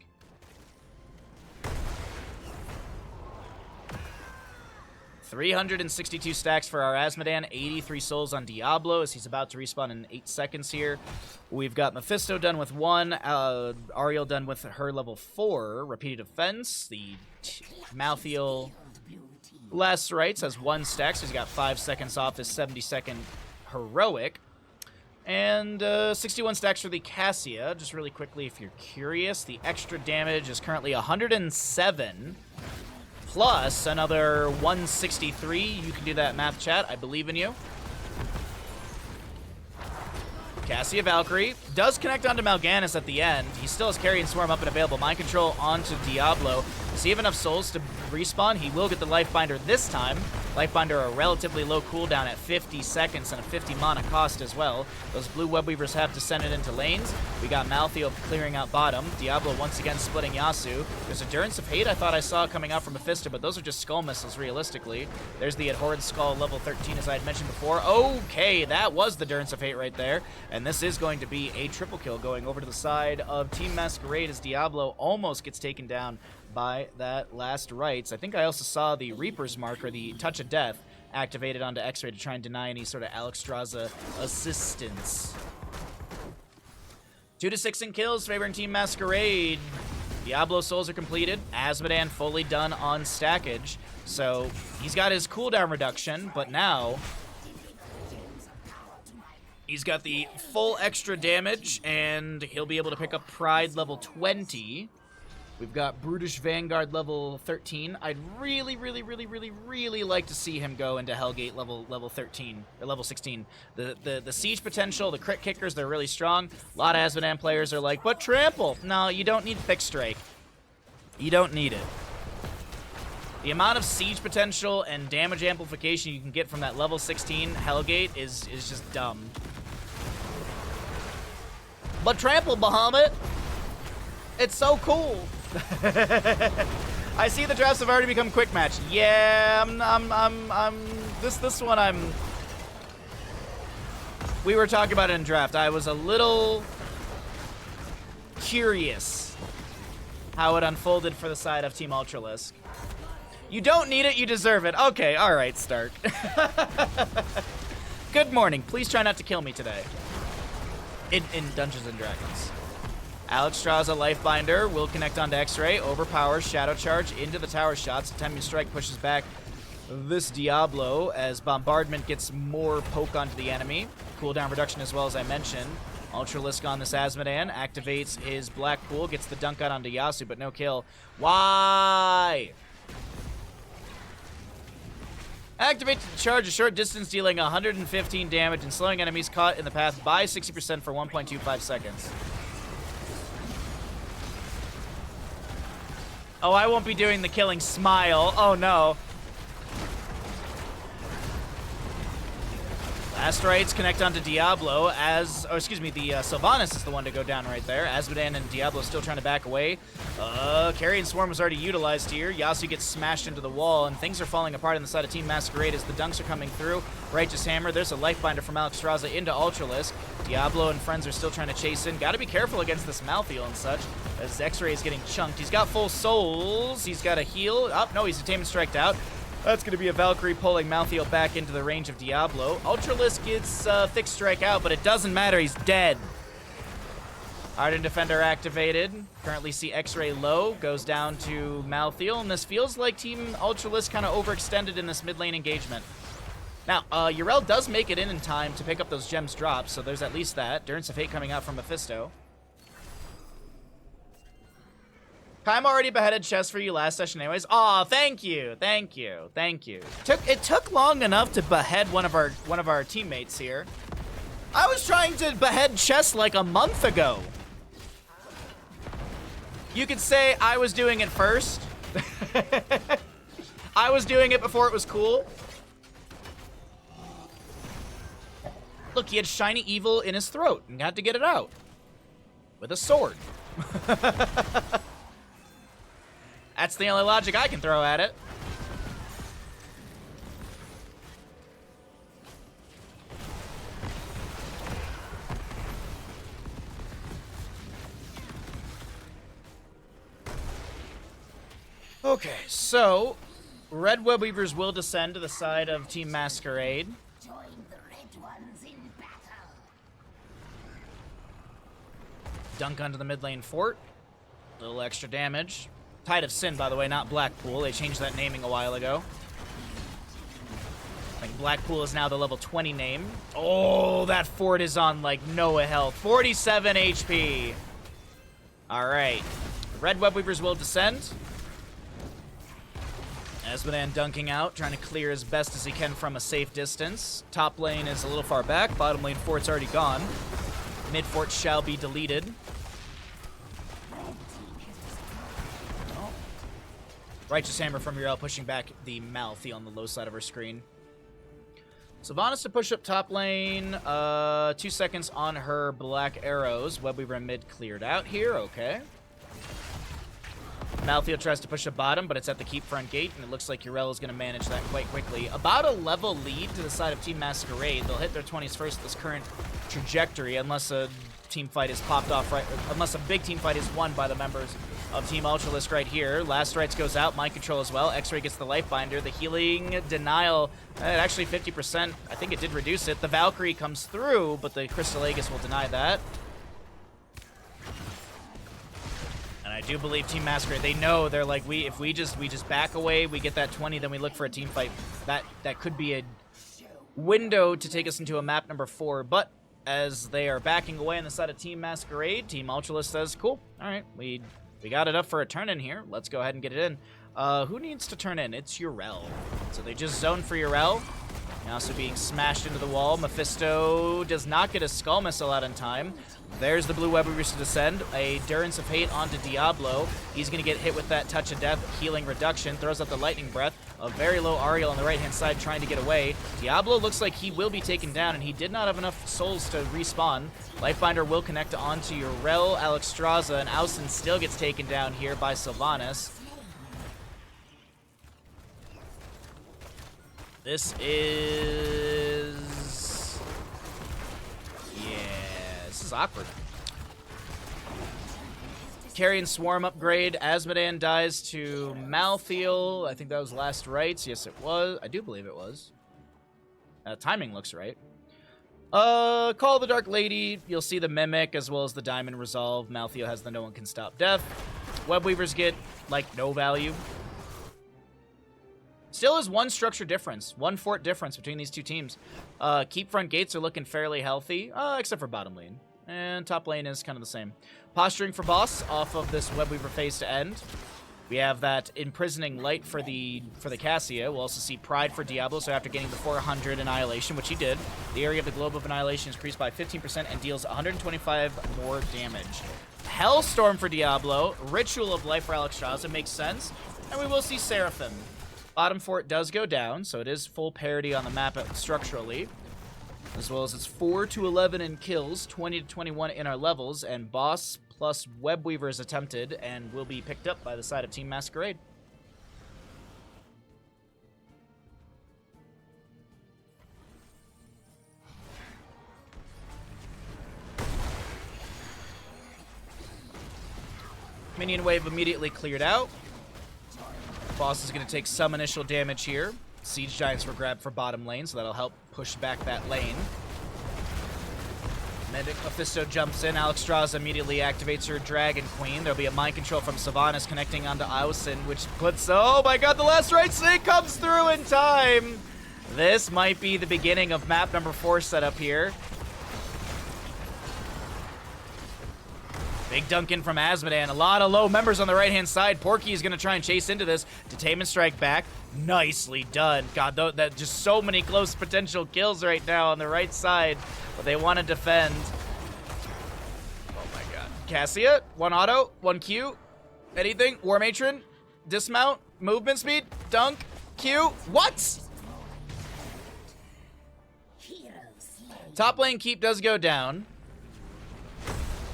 [SPEAKER 1] 362 stacks for our Asmodan, 83 souls on Diablo as he's about to respawn in 8 seconds here. We've got Mephisto done with 1, Ariel done with her level 4, Repeated Defense. The Malthael Last Rites has 1 stack, so he's got 5 seconds off his 70-second heroic. And 61 stacks for the Cassia. Just really quickly, if you're curious, the extra damage is currently 107. Plus another 163. You can do that math, chat. I believe in you. Cassia Valkyrie does connect onto Mal'Ganis at the end. He still has Carry and Swarm up and available. Mind Control onto Diablo. Does he have enough souls to respawn? He will get the Lifebinder this time. Lifebinder a relatively low cooldown at 50 seconds and a 50 mana cost as well. Those blue Webweavers have descended into lanes. We got Malthael clearing out bottom. Diablo once again splitting Yasuo. There's Endurance of Hate I thought I saw coming out from Mephisto, but those are just skull missiles realistically. There's the Abhorred Skull level 13 as I had mentioned before. Okay, that was the Endurance of Hate right there. And this is going to be a triple kill going over to the side of Team Mascarade as Diablo almost gets taken down by that last rites. I think I also saw the Reaper's Mark, or the Touch of Death, activated onto X-Ray to try and deny any sort of Alexstrasza assistance. 2 to 6 in kills favoring Team Mascarade. Diablo souls are completed. Azmodan fully done on stackage. So he's got his cooldown reduction, but now he's got the full extra damage, and he'll be able to pick up Pride level 20. We've got Brutish Vanguard level 13. I'd really like to see him go into Hellgate level 13 or level 16. The siege potential, the crit kickers, they're really strong. A lot of Azmodan players are like, but trample. No, you don't need Thick Strike. You don't need it. The amount of siege potential and damage amplification you can get from that level 16 Hellgate is just dumb. But trample, Bahamut. It's so cool. I see the drafts have already become quick match. Yeah, this one we were talking about it in draft. I was a little curious how it unfolded for the side of Team Ultralisk. You don't need it, you deserve it. Okay, all right, Stark. Good morning. Please try not to kill me today. In Dungeons and Dragons. Alexstrasza Lifebinder will connect onto X-Ray, overpowers, Shadow Charge into the tower shots. Attempting Strike pushes back this Diablo as Bombardment gets more poke onto the enemy. Cooldown reduction as well, as I mentioned. Ultralisk on this Azmodan activates his Black Pool, gets the dunk out onto Yasuo, but no kill. Why? Activate to charge a short distance, dealing 115 damage and slowing enemies caught in the path by 60% for 1.25 seconds. Oh, I won't be doing the killing smile. Oh, no. Last rights connect onto Diablo the Sylvanas is the one to go down right there. Azmodan and Diablo still trying to back away. Carry and Swarm was already utilized here. Yasuo gets smashed into the wall, and things are falling apart on the side of Team Masquerade as the dunks are coming through. Righteous Hammer, there's a Lifebinder from Alexstrasza into Ultralisk. Diablo and friends are still trying to chase in. Gotta be careful against this Malthael and such, as X-Ray is getting chunked. He's got full souls. He's got a heal. Oh, no, he's Attainment Striked out. That's going to be a Valkyrie pulling Malthael back into the range of Diablo. Ultralisk gets Thick Strike out, but it doesn't matter. He's dead. Hardened Defender activated. Currently see X-Ray low. Goes down to Malthael, and this feels like Team Ultralisk kind of overextended in this mid lane engagement. Now, Yrel does make it in time to pick up those gems drops, so there's at least that. Endurance of Hate coming out from Mephisto. I'm already beheaded chest for you last session anyways. Aw, thank you. It took long enough to behead one of our teammates here. I was trying to behead chest like a month ago. You could say I was doing it first. I was doing it before it was cool. Look, he had shiny evil in his throat and had to get it out with a sword. That's the only logic I can throw at it. Okay, so Red Webweavers will descend to the side of Team Mascarade.
[SPEAKER 6] Join the red ones in battle.
[SPEAKER 1] Dunk onto the mid lane fort. A little extra damage. Tide of Sin, by the way, not Blackpool. They changed that naming a while ago. I think Blackpool is now the level 20 name. Oh, that fort is on, like, Noah health. 47 HP. All right. Red Webweavers will descend. Azmodan dunking out, trying to clear as best as he can from a safe distance. Top lane is a little far back. Bottom lane fort's already gone. Mid fort shall be deleted. Oh. Righteous Hammer from Uriel pushing back the Malthy on the low side of her screen. Sylvanas to push up top lane. 2 seconds on her black arrows. Webweaver in mid cleared out here. Okay. Malthiel tries to push a bottom, but it's at the keep front gate, and it looks like Uriel is going to manage that quite quickly. About a level lead to the side of Team Mascarade. They'll hit their 20s first at this current trajectory, unless a team fight is popped off right, unless a big team fight is won by the members of Team Ultralisk right here. Last Rites goes out, Mind Control as well. X-Ray gets the Life Binder. The Healing Denial, actually 50%. I think it did reduce it. The Valkyrie comes through, but the Crystal Aegis will deny that. And I do believe Team Masquerade, they know, they're like, if we just back away, we get that 20, then we look for a team fight. That could be a window to take us into a map number 4, but as they are backing away on the side of Team Masquerade, Team Ultralisk says, cool, alright, we got it up for a turn in here. Let's go ahead and get it in. Who needs to turn in? It's Uriel. So they just zone for Uriel. Now also being smashed into the wall. Mephisto does not get a Skull Missile out in time. There's the blue Webweavers to descend. A Durance of Hate onto Diablo. He's going to get hit with that Touch of Death healing reduction. Throws out the Lightning Breath. A very low Ariel on the right-hand side trying to get away. Diablo looks like he will be taken down, and he did not have enough souls to respawn. Lifebinder will connect onto Uriel, Alexstrasza, and Ausen still gets taken down here by Sylvanas. This is... yeah, this is awkward. Carrion Swarm upgrade. Asmodan dies to Malthiel. I think that was last rites. Yes, it was. I do believe it was. Timing looks right. Call the Dark Lady. You'll see the Mimic as well as the Diamond Resolve. Malthiel has the No One Can Stop Death. Webweavers get, like, no value. Still is one structure difference, one fort difference between these two teams. Keep front gates are looking fairly healthy, except for bottom lane. And top lane is kind of the same. Posturing for boss off of this Webweaver phase to end. We have that Imprisoning Light for the Cassia. We'll also see Pride for Diablo, so after getting the 400 Annihilation, which he did, the area of the Globe of Annihilation is increased by 15% and deals 125 more damage. Hellstorm for Diablo, Ritual of Life for Alexstrasza, makes sense. And we will see Seraphim. Bottom fort does go down, so it is full parity on the map structurally. As well as it's 4 to 11 in kills, 20 to 21 in our levels, and boss plus Webweaver is attempted and will be picked up by the side of Team Masquerade. Minion wave immediately cleared out. Boss is going to take some initial damage here. Siege Giants were grabbed for bottom lane, so that'll help push back that lane. Medic Mephisto jumps in. Alexstrasza immediately activates her Dragon Queen. There'll be a Mind Control from Sylvanas connecting onto Ausen, which puts... oh my god, the last right snake comes through in time! This might be the beginning of map number 4 setup here. Big dunk in from Asmodan. A lot of low members on the right-hand side. Porky is going to try and chase into this. Detainment strike back. Nicely done. God, that just so many close potential kills right now on the right side. But they want to defend. Oh my god. Cassia, 1 auto, 1 Q. Anything? War Matron. Dismount. Movement speed. Dunk. Q. What? Top lane keep does go down.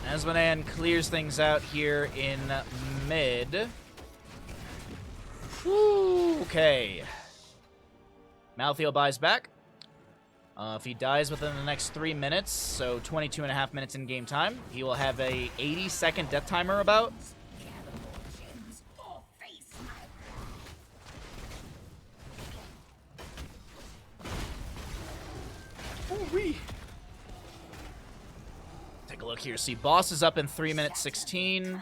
[SPEAKER 1] Asmodan clears things out here in mid. Woo, okay. Malthiel buys back. If he dies within the next 3 minutes, so 22.5 minutes in game time, he will have a 80-second death timer about. Ooh-wee. Take a look here. See, boss is up in 3 minutes 16.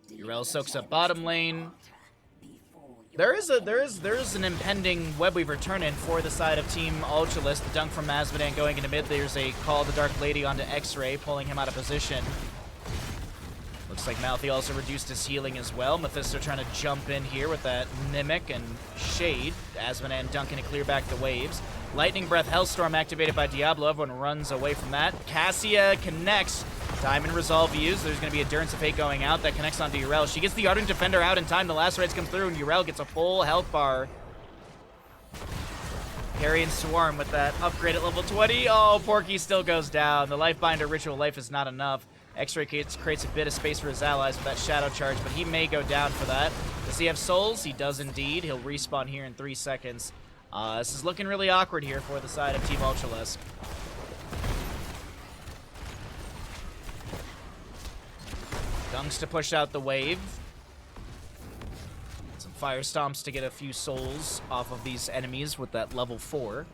[SPEAKER 1] Uriel soaks up bottom lane. There is an impending Webweaver turn-in for the side of Team Ultralisk. The dunk from Asmodan going into mid. There's a call the Dark Lady onto X-Ray, pulling him out of position. Looks like Malthy also reduced his healing as well. Mephisto trying to jump in here with that Mimic and Shade. Asmodan dunking to clear back the waves. Lightning Breath Hellstorm activated by Diablo. Everyone runs away from that. Cassia connects. Diamond Resolve used. There's going to be Endurance of Fate going out. That connects onto Urel. She gets the Ardent Defender out in time. The last rights come through, and Urel gets a full health bar. Carrying Swarm with that upgrade at level 20. Oh, Porky still goes down. The Lifebinder Ritual Life is not enough. X-Ray creates a bit of space for his allies with that Shadow Charge, but he may go down for that. Does he have souls? He does indeed. He'll respawn here in 3 seconds. This is looking really awkward here for the side of Team Ultralisk. Dunks to push out the wave. Some Fire Stomps to get a few souls off of these enemies with that level 4.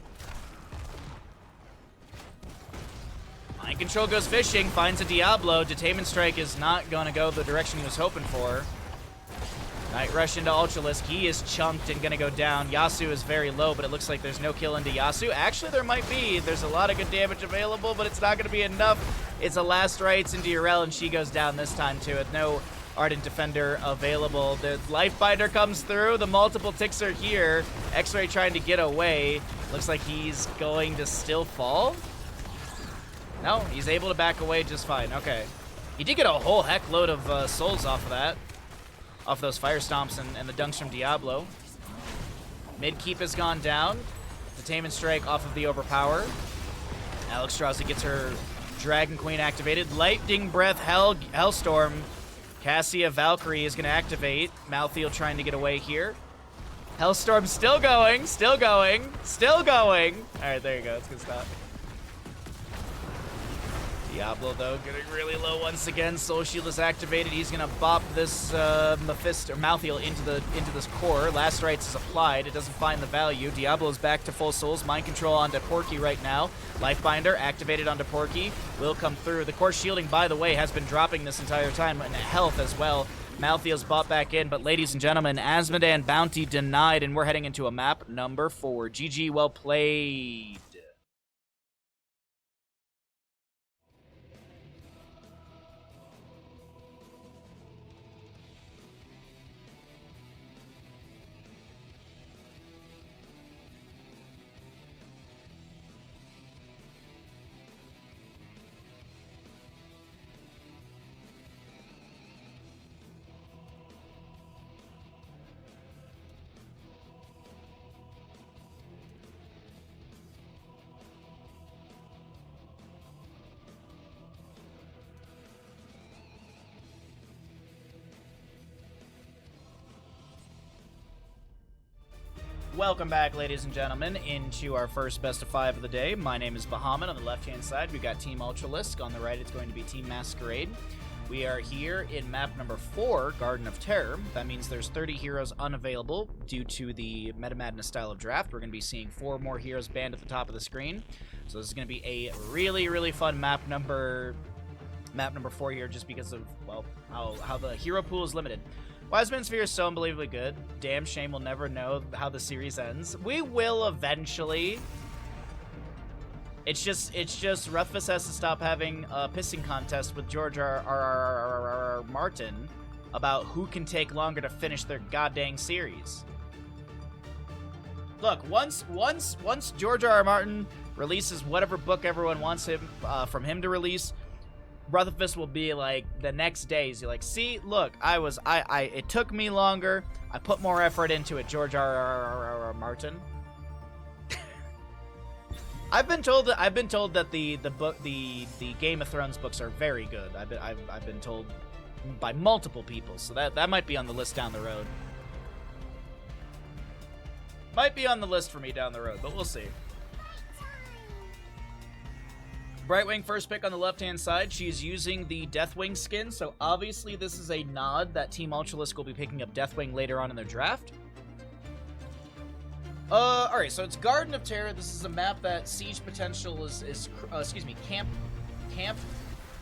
[SPEAKER 1] Mind Control goes fishing, finds a Diablo. Detainment Strike is not going to go the direction he was hoping for. Night Rush into Ultralisk. He is chunked and going to go down. Yasuo is very low, but it looks like there's no kill into Yasuo. Actually, there might be. There's a lot of good damage available, but it's not going to be enough. It's a last rights into Urel, and she goes down this time, too, with no Ardent Defender available. The Lifebinder comes through. The multiple ticks are here. X-Ray trying to get away. Looks like he's going to still fall. No, he's able to back away just fine. Okay. He did get a whole heck load of souls off of that. Off those Fire Stomps and the dunks from Diablo. Mid keep has gone down. Detainment Strike off of the Overpower. Alex Strauss gets her Dragon Queen activated. Lightning Breath Hellstorm. Cassia Valkyrie is going to activate. Malthael trying to get away here. Hellstorm still going, still going, still going. All right, there you go. It's good stuff. Diablo, though, getting really low once again. Soul Shield is activated. He's going to bop this Malthael into this core. Last Rites is applied. It doesn't find the value. Diablo's back to full souls. Mind Control onto Porky right now. Lifebinder activated onto Porky. Will come through. The core shielding, by the way, has been dropping this entire time, and health as well. Malthael's bought back in, but ladies and gentlemen, Asmodan bounty denied, and we're heading into a map number 4. GG, well played. Welcome back, ladies and gentlemen, into our first best of 5 of the day. My name is Bahamut. On the left-hand side, we've got Team Ultralisk. On the right, it's going to be Team Mascarade. We are here in map number 4, Garden of Terror. That means there's 30 heroes unavailable due to the Meta Madness style of draft. We're going to be seeing 4 more heroes banned at the top of the screen. So this is going to be a really, really fun map number 4 here, just because of, well, how the hero pool is limited. Wiseman Sphere is so unbelievably good. Damn shame we'll never know how the series ends. We will eventually. It's just Ruffus has to stop having a pissing contest with George R. Martin about who can take longer to finish their goddamn series. Look, once George R. Martin releases whatever book everyone wants from him to release, Rutherford will be like, the next day, he's like, see, look, it took me longer. I put more effort into it, George R. Martin. I've been told that the Game of Thrones books are very good. I've been told by multiple people, so that might be on the list down the road. Might be on the list for me down the road, but we'll see. Brightwing first pick on the left-hand side. She's using the Deathwing skin, so obviously this is a nod that Team Ultralisk will be picking up Deathwing later on in their draft. Alright, so it's Garden of Terror. This is a map that siege potential is camp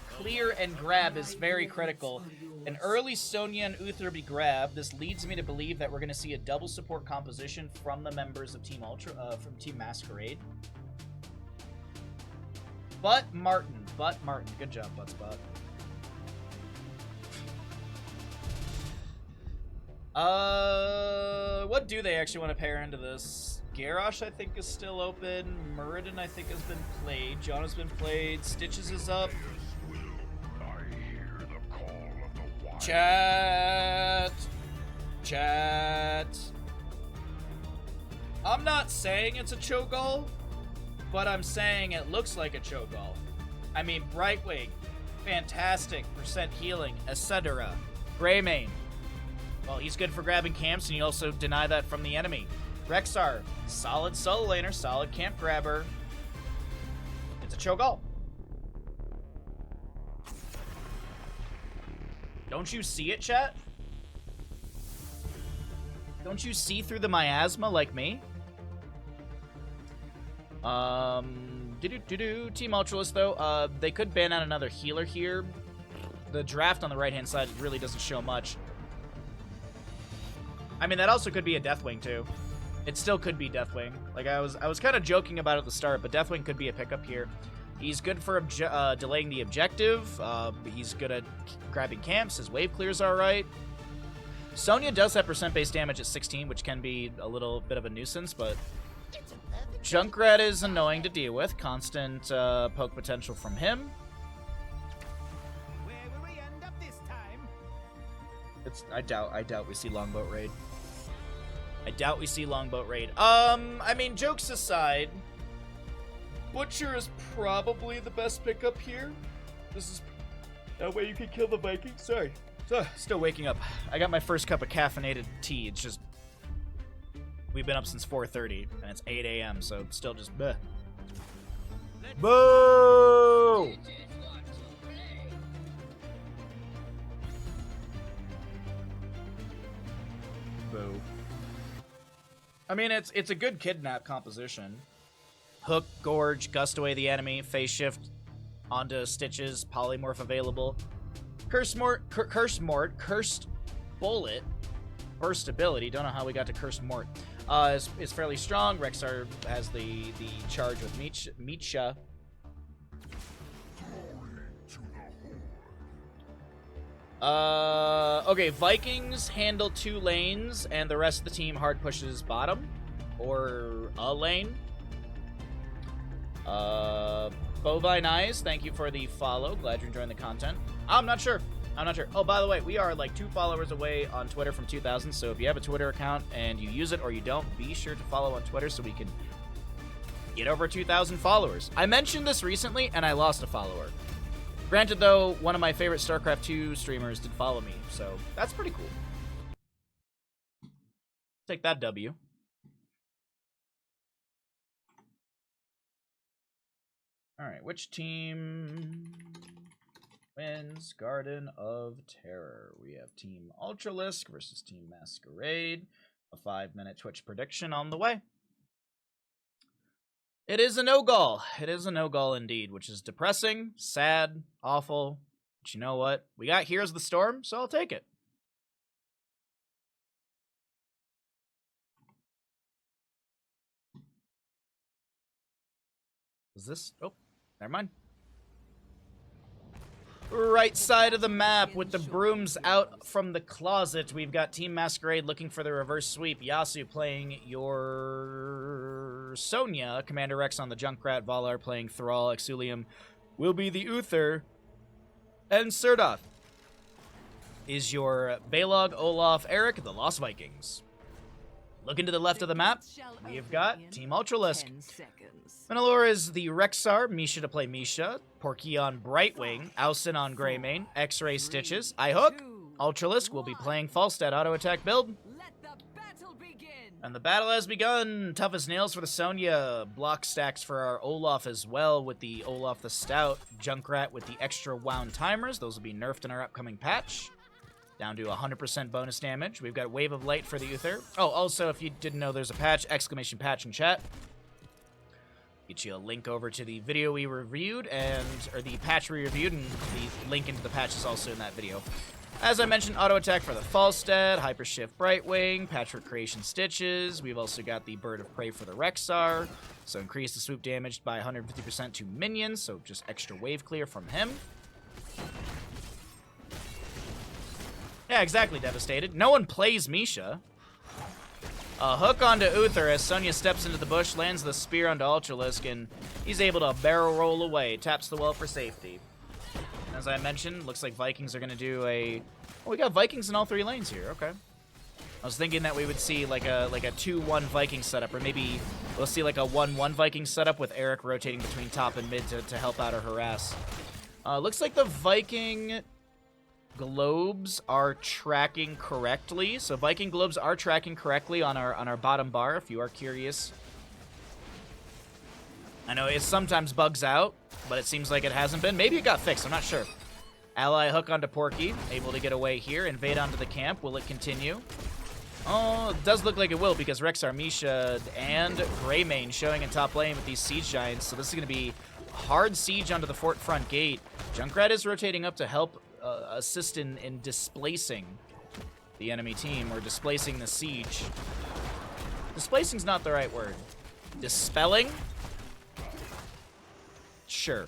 [SPEAKER 1] clear and grab is very critical. An early Sonya and Uther be grabbed. This leads me to believe that we're going to see a double support composition from the members of Team Masquerade. But Martin. Good job, Buttspot. What do they actually want to pair into this? Garrosh, I think, is still open. Muradin, I think, has been played. John has been played. Stitches is up.
[SPEAKER 2] I hear the call of the wild.
[SPEAKER 1] Chat. I'm not saying it's a Cho'Gall, but I'm saying it looks like a Cho'Gall. I mean, Brightwing, fantastic, percent healing, etc. Greymane, well, he's good for grabbing camps, and you also deny that from the enemy. Rexar, solid solo laner, solid camp grabber. It's a Cho'Gall. Don't you see it, chat? Don't you see through the miasma like me? Team Ultralisk, though, they could ban out another healer here. The draft on the right-hand side really doesn't show much. I mean, that also could be a Deathwing, too. It still could be Deathwing. Like, I was kind of joking about it at the start, but Deathwing could be a pickup here. He's good for delaying the objective. He's good at grabbing camps. His wave clears are right. Sonya does have percent-based damage at 16, which can be a little bit of a nuisance, but Junkrat is annoying to deal with. Constant poke potential from him.
[SPEAKER 8] Where will we end up this time?
[SPEAKER 1] I doubt we see Longboat Raid. I doubt we see Longboat Raid. I mean, jokes aside, Butcher is probably the best pickup here. This is that way you can kill the Vikings. Sorry. Still waking up. I got my first cup of caffeinated tea. It's just we've been up since 4:30 and it's 8 a.m. so still just bleh. Boo! Boo. I mean, it's a good kidnap composition. Hook, Gorge, gust away the enemy, phase shift onto Stitches, polymorph available. Cursed Bullet, burst ability, don't know how we got to Cursed Mort, is fairly strong. Rexar has the charge with Meetsha. Okay, Vikings handle 2 lanes, and the rest of the team hard pushes bottom, or a lane. Bovine Eyes, thank you for the follow. Glad you're enjoying the content. I'm not sure. Oh, by the way, we are like 2 followers away on Twitter from 2,000, so if you have a Twitter account and you use it or you don't, be sure to follow on Twitter so we can get over 2,000 followers. I mentioned this recently, and I lost a follower. Granted, though, one of my favorite StarCraft 2 streamers did follow me, so that's pretty cool. Take that W. Alright, which team wins Garden of Terror? We have Team Ultralisk versus Team Mascarade. A 5-minute Twitch prediction on the way. It is a no-gall. It is a no-gall indeed, which is depressing, sad, awful. But you know what? We got Heroes of the Storm, so I'll take it. Is this... Oh, never mind. Right side of the map with the brooms out from the closet. We've got Team Masquerade looking for the reverse sweep. Yasu playing your Sonya. Commander Rex on the Junkrat. Valar playing Thrall. Exulium will be the Uther. And Serdoth is your Balog, Olaf, Eric, the Lost Vikings. Looking to the left of the map, we've got Team Ultralisk. Manalore is the Rexar, Misha to play Misha, Porky on Brightwing, Ausin on Greymane, X-Ray Stitches, iHook, Ultralisk will be playing Falstad auto attack build. And the battle has begun. Toughest nails for the Sonya, block stacks for our Olaf as well with the Olaf the Stout, Junkrat with the extra wound timers. Those will be nerfed in our upcoming patch. Down to 100% bonus damage. We've got Wave of Light for the Uther. Oh, also, if you didn't know there's a patch, exclamation patch in chat. Get you a link over to the video we reviewed, or the patch we reviewed, and the link into the patch is also in that video. As I mentioned, auto attack for the Falstad, Hyper Shift Brightwing, Patchwork Creation Stitches. We've also got the Bird of Prey for the Rexar. So increase the swoop damage by 150% to minions, so just extra wave clear from him. Yeah, exactly, Devastated. No one plays Misha. A hook onto Uther as Sonya steps into the bush, lands the spear onto Ultralisk, and he's able to barrel roll away, taps the well for safety. As I mentioned, looks like Vikings are going to do a... Oh, we got Vikings in all 3 lanes here. Okay. I was thinking that we would see like a 2-1 Viking setup, or maybe we'll see like a 1-1 Viking setup with Eric rotating between top and mid to help out or harass. Looks like the Viking globes are tracking correctly. So Viking globes are tracking correctly on our bottom bar, if you are curious. I know it sometimes bugs out, but it seems like it hasn't been. Maybe it got fixed, I'm not sure. Ally hook onto Porky, able to get away here, invade onto the camp. Will it continue? Oh, it does look like it will, because Rexar, Misha, and Greymane showing in top lane with these siege giants. So this is going to be a hard siege onto the fort front gate. Junkrat is rotating up to help assist in displacing the enemy team, or displacing the siege. Displacing's not the right word. Dispelling? Sure.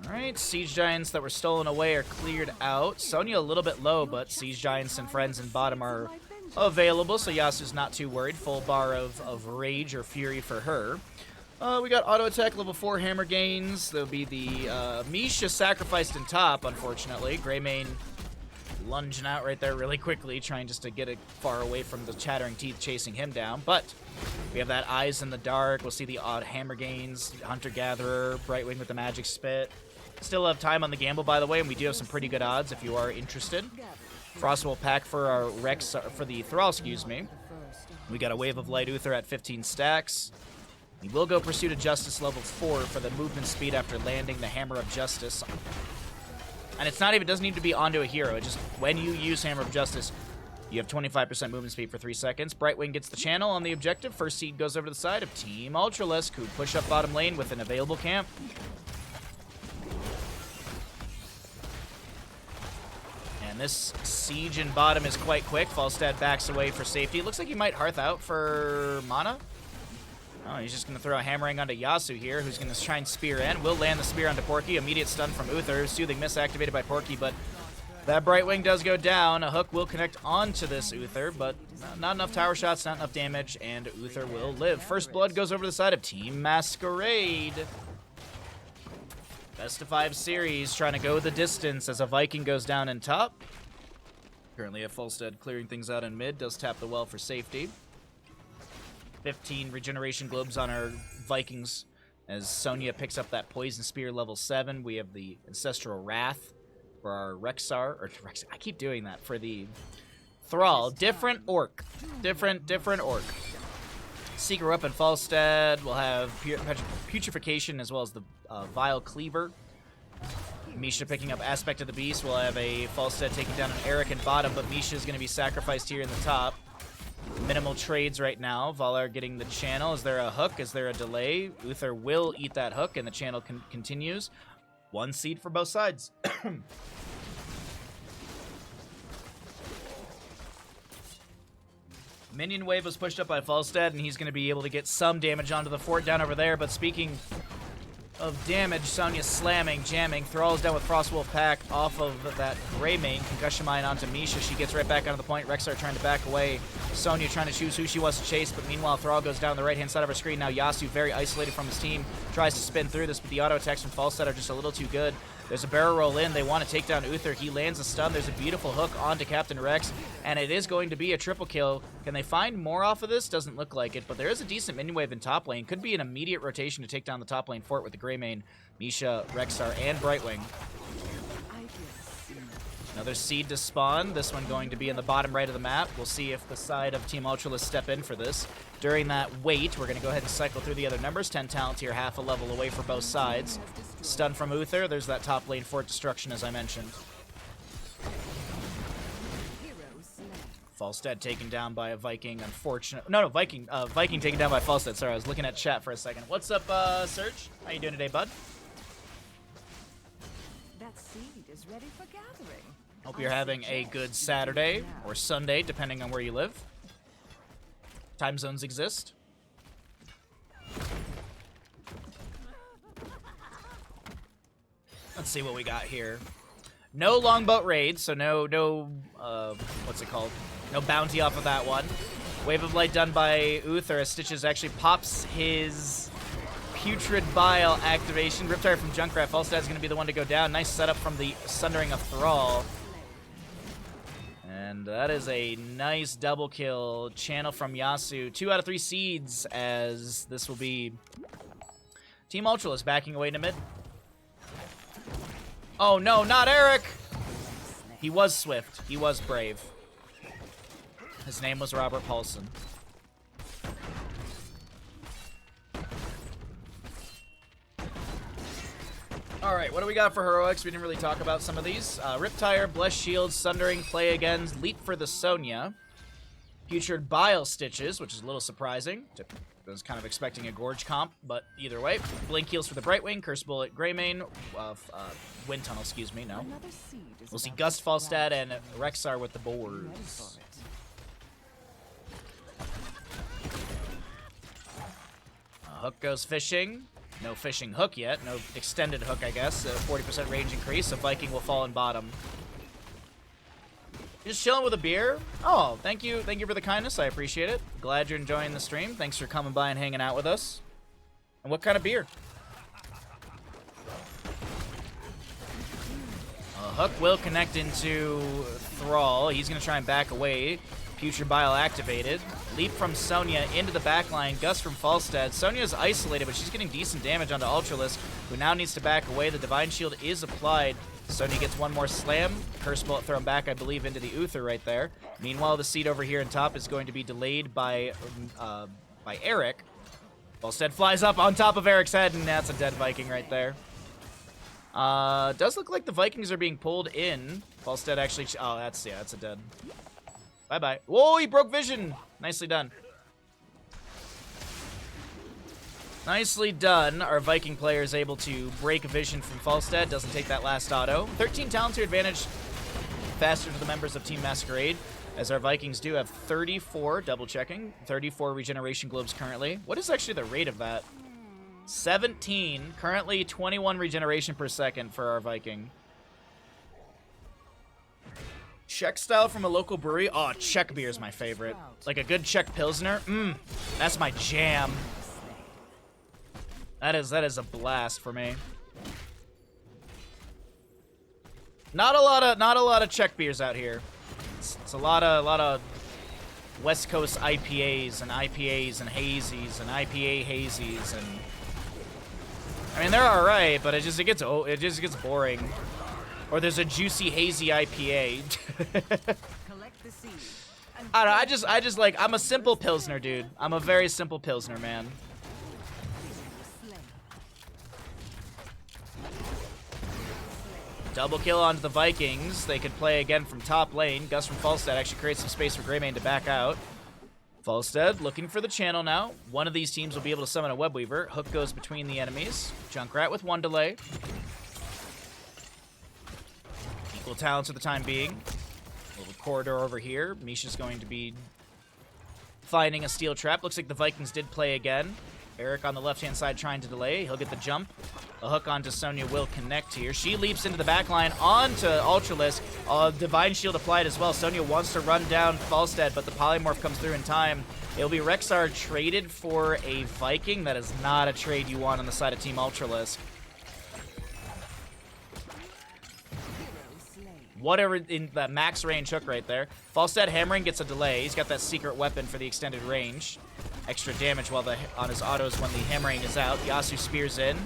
[SPEAKER 1] Alright, siege giants that were stolen away are cleared out. Sonya a little bit low, but siege giants and friends in bottom are available, so Yasu's not too worried. Full bar of rage or fury for her. We got auto attack level 4 hammer gains. There'll be the Misha sacrificed in top, unfortunately. Greymane lunging out right there really quickly, trying just to get it far away from the chattering teeth chasing him down. But we have that eyes in the dark. We'll see the odd hammer gains. Hunter Gatherer, Brightwing with the magic spit. Still have time on the gamble, by the way, and we do have some pretty good odds if you are interested. Frostwolf pack for our Rex, for the Thrall, excuse me. We got a Wave of Light Uther at 15 stacks. We will go Pursuit of Justice level 4 for the movement speed after landing the Hammer of Justice. And it's not even, doesn't need to be onto a hero. It just, when you use Hammer of Justice, you have 25% movement speed for 3 seconds. Brightwing gets the channel on the objective. First seed goes over to the side of Team Ultralisk, who push up bottom lane with an available camp. And this siege in bottom is quite quick. Falstad backs away for safety. It looks like he might Hearth out for mana. Oh, he's just going to throw a hammering onto Yasu here, who's going to try and spear in. Will land the spear onto Porky. Immediate stun from Uther. Soothing Miss activated by Porky, but that Brightwing does go down. A hook will connect onto this Uther, but not enough tower shots, not enough damage, and Uther will live. First blood goes over to the side of Team Mascarade. Best of 5 series, trying to go the distance as a Viking goes down in top. Currently at Falstad clearing things out in mid, does tap the well for safety. 15 regeneration globes on our Vikings as Sonya picks up that Poison Spear level 7. We have the Ancestral Wrath for our Rexar, or I keep doing that, for the Thrall. Different orc. Different orc. Secret Weapon Falstad. We'll have Putrefaction as well as the Vile Cleaver. Misha picking up Aspect of the Beast. We'll have a Falstad taking down an Eric in bottom, but Misha is going to be sacrificed here in the top. Minimal trades right now. Valar getting the channel. Is there a hook? Is there a delay? Uther will eat that hook, and the channel continues. 1 seed for both sides. Minion wave was pushed up by Falstad, and he's going to be able to get some damage onto the fort down over there. But speaking of damage, Sonya slamming, jamming. Thrall's down with Frostwolf pack off of that Greymane. Concussion Mine onto Misha. She gets right back onto the point. Rexar trying to back away. Sonya trying to choose who she wants to chase, but meanwhile Thrall goes down the right-hand side of her screen. Now Yasu, very isolated from his team, tries to spin through this, but the auto attacks from Falstad are just a little too good. There's a barrel roll in. They want to take down Uther. He lands a stun. There's a beautiful hook onto Captain Rex, and it is going to be a triple kill. Can they find more off of this? Doesn't look like it, but there is a decent minion wave in top lane. Could be an immediate rotation to take down the top lane fort with the Greymane, Misha, Rexar, and Brightwing. Another seed to spawn. This one going to be in the bottom right of the map. We'll see if the side of Team Ultralisk step in for this. During that wait, we're going to go ahead and cycle through the other numbers. 10 talents here, half a level away for both sides. Stun from Uther. There's that top lane fort destruction, as I mentioned. Falstad taken down by a Viking, unfortunate. No, Viking taken down by Falstad. Sorry, I was looking at chat for a second. What's up, Serge? How you doing today, bud?
[SPEAKER 9] That seed is ready for gathering.
[SPEAKER 1] Hope you're having a good Saturday or Sunday, depending on where you live. Time zones exist. Let's see what we got here. No longboat raid, so no, what's it called? No bounty off of that one. Wave of Light done by Uther as Stitches actually pops his Putrid Bile activation. Riptire from Junkrat. Falstad's going to be the one to go down. Nice setup from the Sundering of Thrall. And that is a nice double kill. Channel from Yasu. 2 out of 3 seeds as this will be Team Ultralisk backing away to mid. Oh no, not Eric! He was swift. He was brave. His name was Robert Paulson. Alright, what do we got for heroics? We didn't really talk about some of these. Riptire, Bless Shield, Sundering, Play Again, Leap for the Sonya. Putrid Bile Stitches, which is a little surprising. I was kind of expecting a Gorge comp, but either way. Blink Heals for the Brightwing, Curse Bullet, Greymane, Wind Tunnel, excuse me, no. We'll see Gust Falstad and Rexar with the boards. Hook goes fishing. No fishing hook yet. No extended hook, I guess. 40% range increase, so Viking will fall in bottom. Just chilling with a beer? Oh, thank you. Thank you for the kindness. I appreciate it. Glad you're enjoying the stream. Thanks for coming by and hanging out with us. And what kind of beer? Hook will connect into Thrall. He's going to try and back away. Putrid Bile activated. Leap from Sonya into the backline. Gust from Falstad. Sonya's isolated, but she's getting decent damage onto Ultralisk, who now needs to back away. The Divine Shield is applied. Sonya gets one more slam. Curse Bullet thrown back, I believe, into the Uther right there. Meanwhile, the seed over here in top is going to be delayed by Eric. Falstad flies up on top of Eric's head, and that's a dead Viking right there. Does look like the Vikings are being pulled in. Falstad actually... Oh, that's a dead. Bye-bye. Whoa, he broke vision. Nicely done. Nicely done. Our Viking player is able to break vision from Falstad. Doesn't take that last auto. 13 talent to advantage. Faster to the members of Team Mascarade, as our Vikings do have 34, double-checking, 34 regeneration globes currently. What is actually the rate of that? 17. Currently 21 regeneration per second for our Viking. Czech style from a local brewery. Oh, Czech beer is my favorite. Like a good Czech Pilsner. That's my jam. That is a blast for me. Not a lot of Czech beers out here. It's a lot of West Coast IPAs and hazies and IPA hazies, and I mean they're all right, but it just gets boring. Or there's a juicy hazy IPA. I don't know, I just like, I'm a simple Pilsner dude. I'm a very simple Pilsner man. Double kill onto the Vikings. They could play again from top lane. Gust from Falstad actually creates some space for Greymane to back out. Falstad looking for the channel now. One of these teams will be able to summon a Webweaver. Hook goes between the enemies. Junkrat with 1 delay. Equal talents for the time being. A little corridor over here. Misha's going to be finding a steel trap. Looks like the Vikings did play again. Eric on the left-hand side trying to delay. He'll get the jump. A hook onto Sonya will connect here. She leaps into the backline onto Ultralisk. Divine Shield applied as well. Sonya wants to run down Falstad, but the Polymorph comes through in time. It'll be Rexar traded for a Viking. That is not a trade you want on the side of Team Ultralisk. Whatever in the max range hook right there. Falstad hammering gets a delay. He's got that secret weapon for the extended range. Extra damage while on his autos when the hammering is out. Yasu spears in.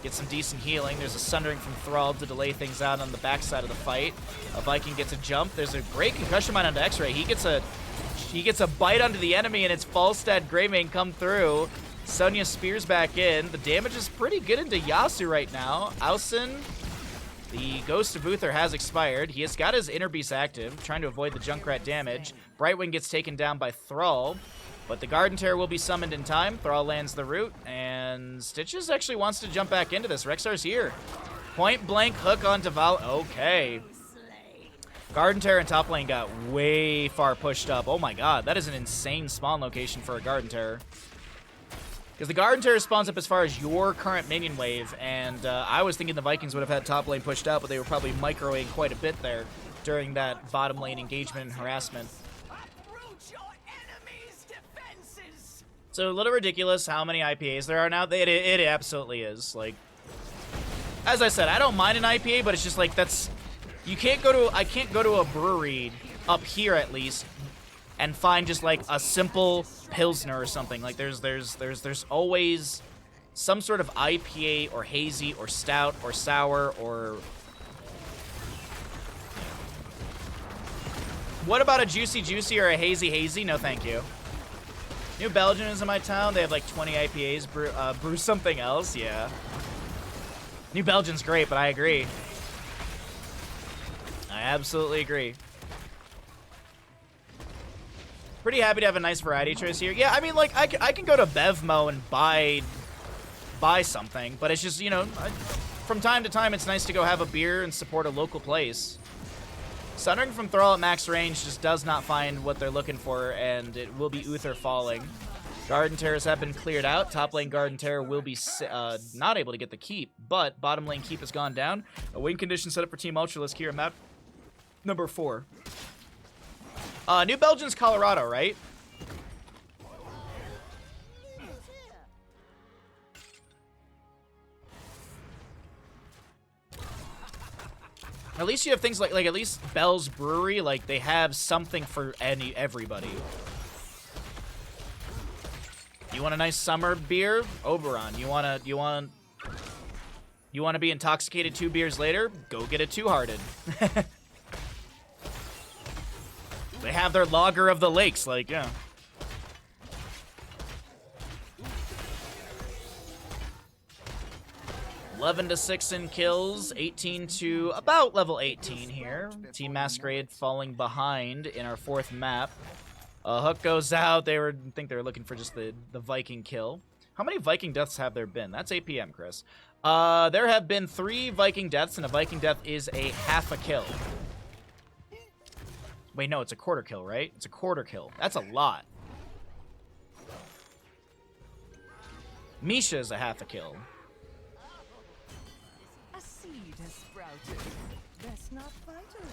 [SPEAKER 1] Gets some decent healing. There's a Sundering from Thrall to delay things out on the backside of the fight. A Viking gets a jump. There's a great concussion mine onto X-Ray. He gets a bite onto the enemy, and it's Falstad Greymane come through. Sonya spears back in. The damage is pretty good into Yasu right now. Ausen, the Ghost of Uther has expired. He has got his Inner Beast active, trying to avoid the Junkrat damage. Brightwing gets taken down by Thrall. But the Garden Terror will be summoned in time. Thrall lands the root, and Stitches actually wants to jump back into this. Rexar's here. Point blank hook onto Val. Okay. Garden Terror in top lane got way far pushed up. Oh my god, that is an insane spawn location for a Garden Terror. Because the Garden Terror spawns up as far as your current minion wave, and I was thinking the Vikings would have had top lane pushed out, but they were probably microwaving quite a bit there during that bottom lane engagement and harassment. So a little ridiculous how many IPAs there are now. It absolutely is. Like, as I said, I don't mind an IPA, but it's just like I can't go to a brewery up here at least and find just like a simple Pilsner or something. Like there's always some sort of IPA or hazy or stout or sour or... What about a juicy or a hazy? No, thank you. New Belgium is in my town. They have like 20 IPAs. Brew something else. Yeah. New Belgium's great, but I agree. I absolutely agree. Pretty happy to have a nice variety choice here. Yeah, I mean, like, I can go to Bevmo and buy something, but it's just, you know, from time to time, it's nice to go have a beer and support a local place. Sundering from Thrall at max range just does not find what they're looking for, and it will be Uther falling. Garden Terrors have been cleared out. Top lane Garden Terror will be not able to get the keep, but bottom lane keep has gone down. A win condition set up for Team Ultralisk here, map number 4. New Belgium's Colorado, right? At least you have things like at least Bell's Brewery, like they have something for everybody. You want a nice summer beer? Oberon. You want to be intoxicated 2 beers later? Go get a Two-Hearted. They have their Lager of the Lakes, like, yeah. $11 to 6 in kills, 18 to about level 18 here. Team Mascarade falling behind in our 4th map. Hook goes out. I think they were looking for just the Viking kill. How many Viking deaths have there been? That's 8 PM, Chris. There have been 3 Viking deaths, and a Viking death is a half a kill. Wait, no, it's a quarter kill, right? It's a quarter kill. That's a lot. Misha is a half a kill.
[SPEAKER 9] A seed has sprouted. Let's not fight over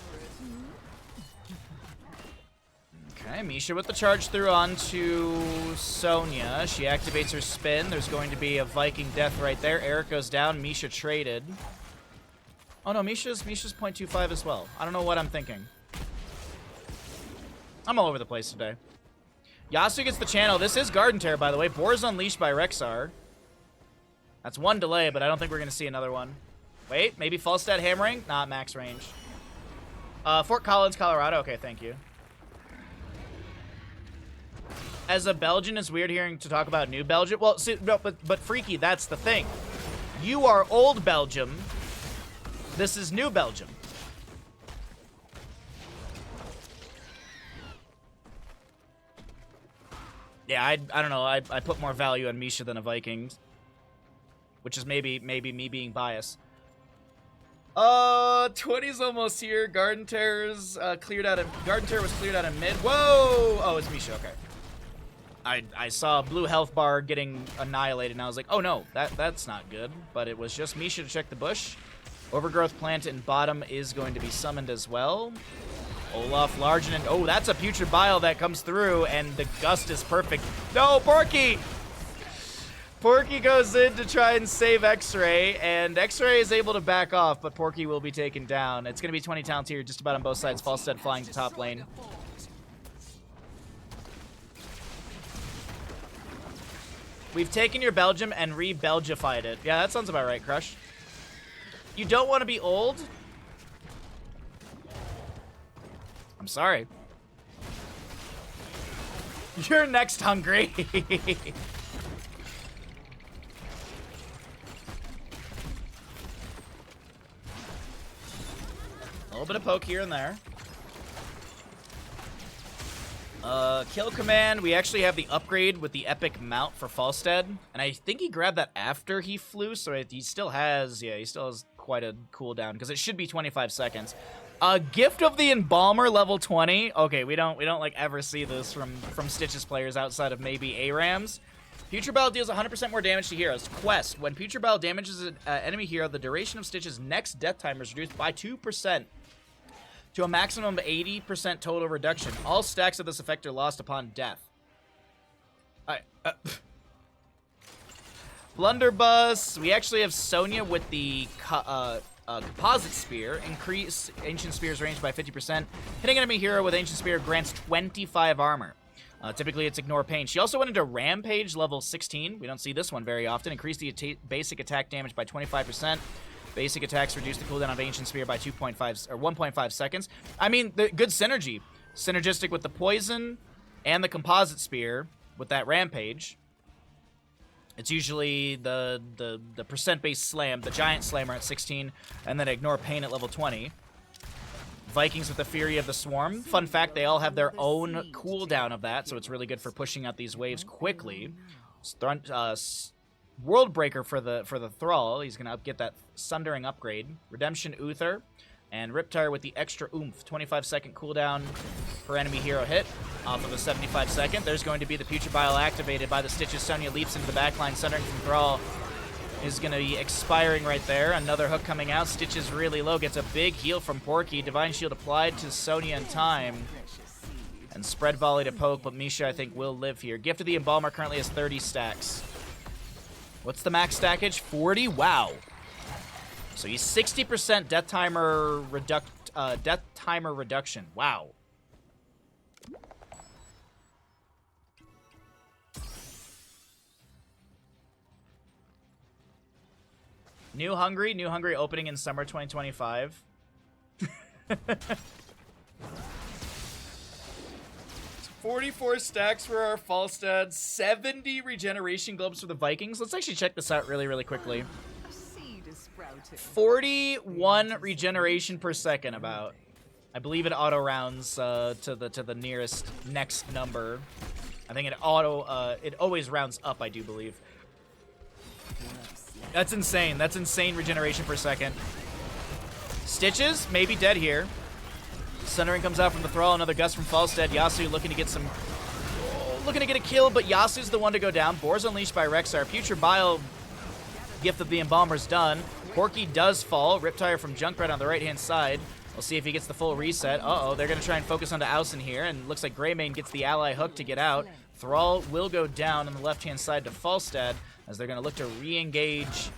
[SPEAKER 9] it,
[SPEAKER 1] Okay, Misha with the charge through onto Sonya. She activates her spin. There's going to be a Viking death right there. Eric goes down. Misha traded. Oh no, Misha's 0.25 as well. I don't know what I'm thinking. I'm all over the place today. Yasu gets the channel. This is Garden Terror, by the way. Boar's Unleashed by Rexar. That's 1 delay, but I don't think we're going to see another one. Wait, maybe Falstad Hammering? Not max range. Fort Collins, Colorado. Okay, thank you. As a Belgian, it's weird hearing to talk about New Belgium. Well, see, no, but Freaky, that's the thing. You are Old Belgium. This is New Belgium. Yeah, I don't know. I put more value on Misha than a Viking, which is maybe me being biased. 20's almost here. Garden Terror's cleared out. Garden Terror was cleared out in mid. Whoa! Oh, it's Misha. Okay. I saw a blue health bar getting annihilated, and I was like, oh no, that's not good. But it was just Misha to check the bush. Overgrowth Plant in bottom is going to be summoned as well. Olaf Largen, and oh, that's a Putrid Bile that comes through, and the gust is perfect. No, Porky! Porky goes in to try and save X-Ray, and X-Ray is able to back off, but Porky will be taken down. It's going to be 20 talents here just about on both sides. Falstead flying to top lane. We've taken your Belgium and re-Belgified it. Yeah, that sounds about right, Crush. You don't want to be old? I'm sorry. You're next, Hungry. A little bit of poke here and there. Kill command. We actually have the upgrade with the epic mount for Falstead, and I think he grabbed that after he flew, so he still has, yeah, he still has quite a cooldown because it should be 25 seconds. Gift of the Embalmer, level 20. Okay, we don't like ever see this from Stitches players outside of maybe ARAMs. Future Battle deals 100% more damage to heroes. Quest. When Future Battle damages an enemy hero, the duration of Stitch's next death timer is reduced by 2% to a maximum of 80% total reduction. All stacks of this effect are lost upon death. Blunderbuss. We actually have Sonya with the composite spear. Increase Ancient Spear's range by 50%. Hitting enemy hero with Ancient Spear grants 25 armor. Typically, it's Ignore Pain. She also went into Rampage level 16. We don't see this one very often. Increased the basic attack damage by 25%. Basic attacks reduce the cooldown of Ancient Spear by 2.5 or 1.5 seconds. I mean, the good synergy. Synergistic with the Poison and the Composite Spear with that Rampage. It's usually the percent-based slam, the Giant Slammer at 16, and then Ignore Pain at level 20. Vikings with the Fury of the Swarm. Fun fact, they all have their own cooldown of that, so it's really good for pushing out these waves quickly. World Breaker for the Thrall. He's going to get that Sundering upgrade. Redemption Uther. And Riptire with the extra oomph. 25-second cooldown per enemy hero hit off of a 75-second. There's going to be the Putrid Bile activated by the Stitches. Sonya leaps into the backline. Sundering from Thrall is going to be expiring right there. Another hook coming out. Stitches really low. Gets a big heal from Porky. Divine Shield applied to Sonya in time. And Spread Volley to poke, but Misha, I think, will live here. Gift of the Embalmer currently has 30 stacks. What's the max stackage? 40? Wow. So he's 60% death timer reduction. Wow. New Hungry opening in summer 2025. 44 stacks for our Falstad, 70 regeneration globes for the Vikings. Let's actually check this out really quickly. 41 regeneration per second about. I believe it auto rounds to the nearest next number. I think it always rounds up, I do believe. That's insane. That's insane regeneration per second. Stitches may be dead here. Sundering comes out from the Thrall. Another gust from Falstad. Yasuo looking to get a kill, but Yasuo's the one to go down. Boar's Unleashed by Rexar. Putrid Bile Gift of the Embalmer's done. Porky does fall. Riptire from Junkrat on the right-hand side. We'll see if he gets the full reset. Uh-oh, they're going to try and focus onto Ausen here, and looks like Greymane gets the ally hook to get out. Thrall will go down on the left-hand side to Falstad, as they're going to look to re-engage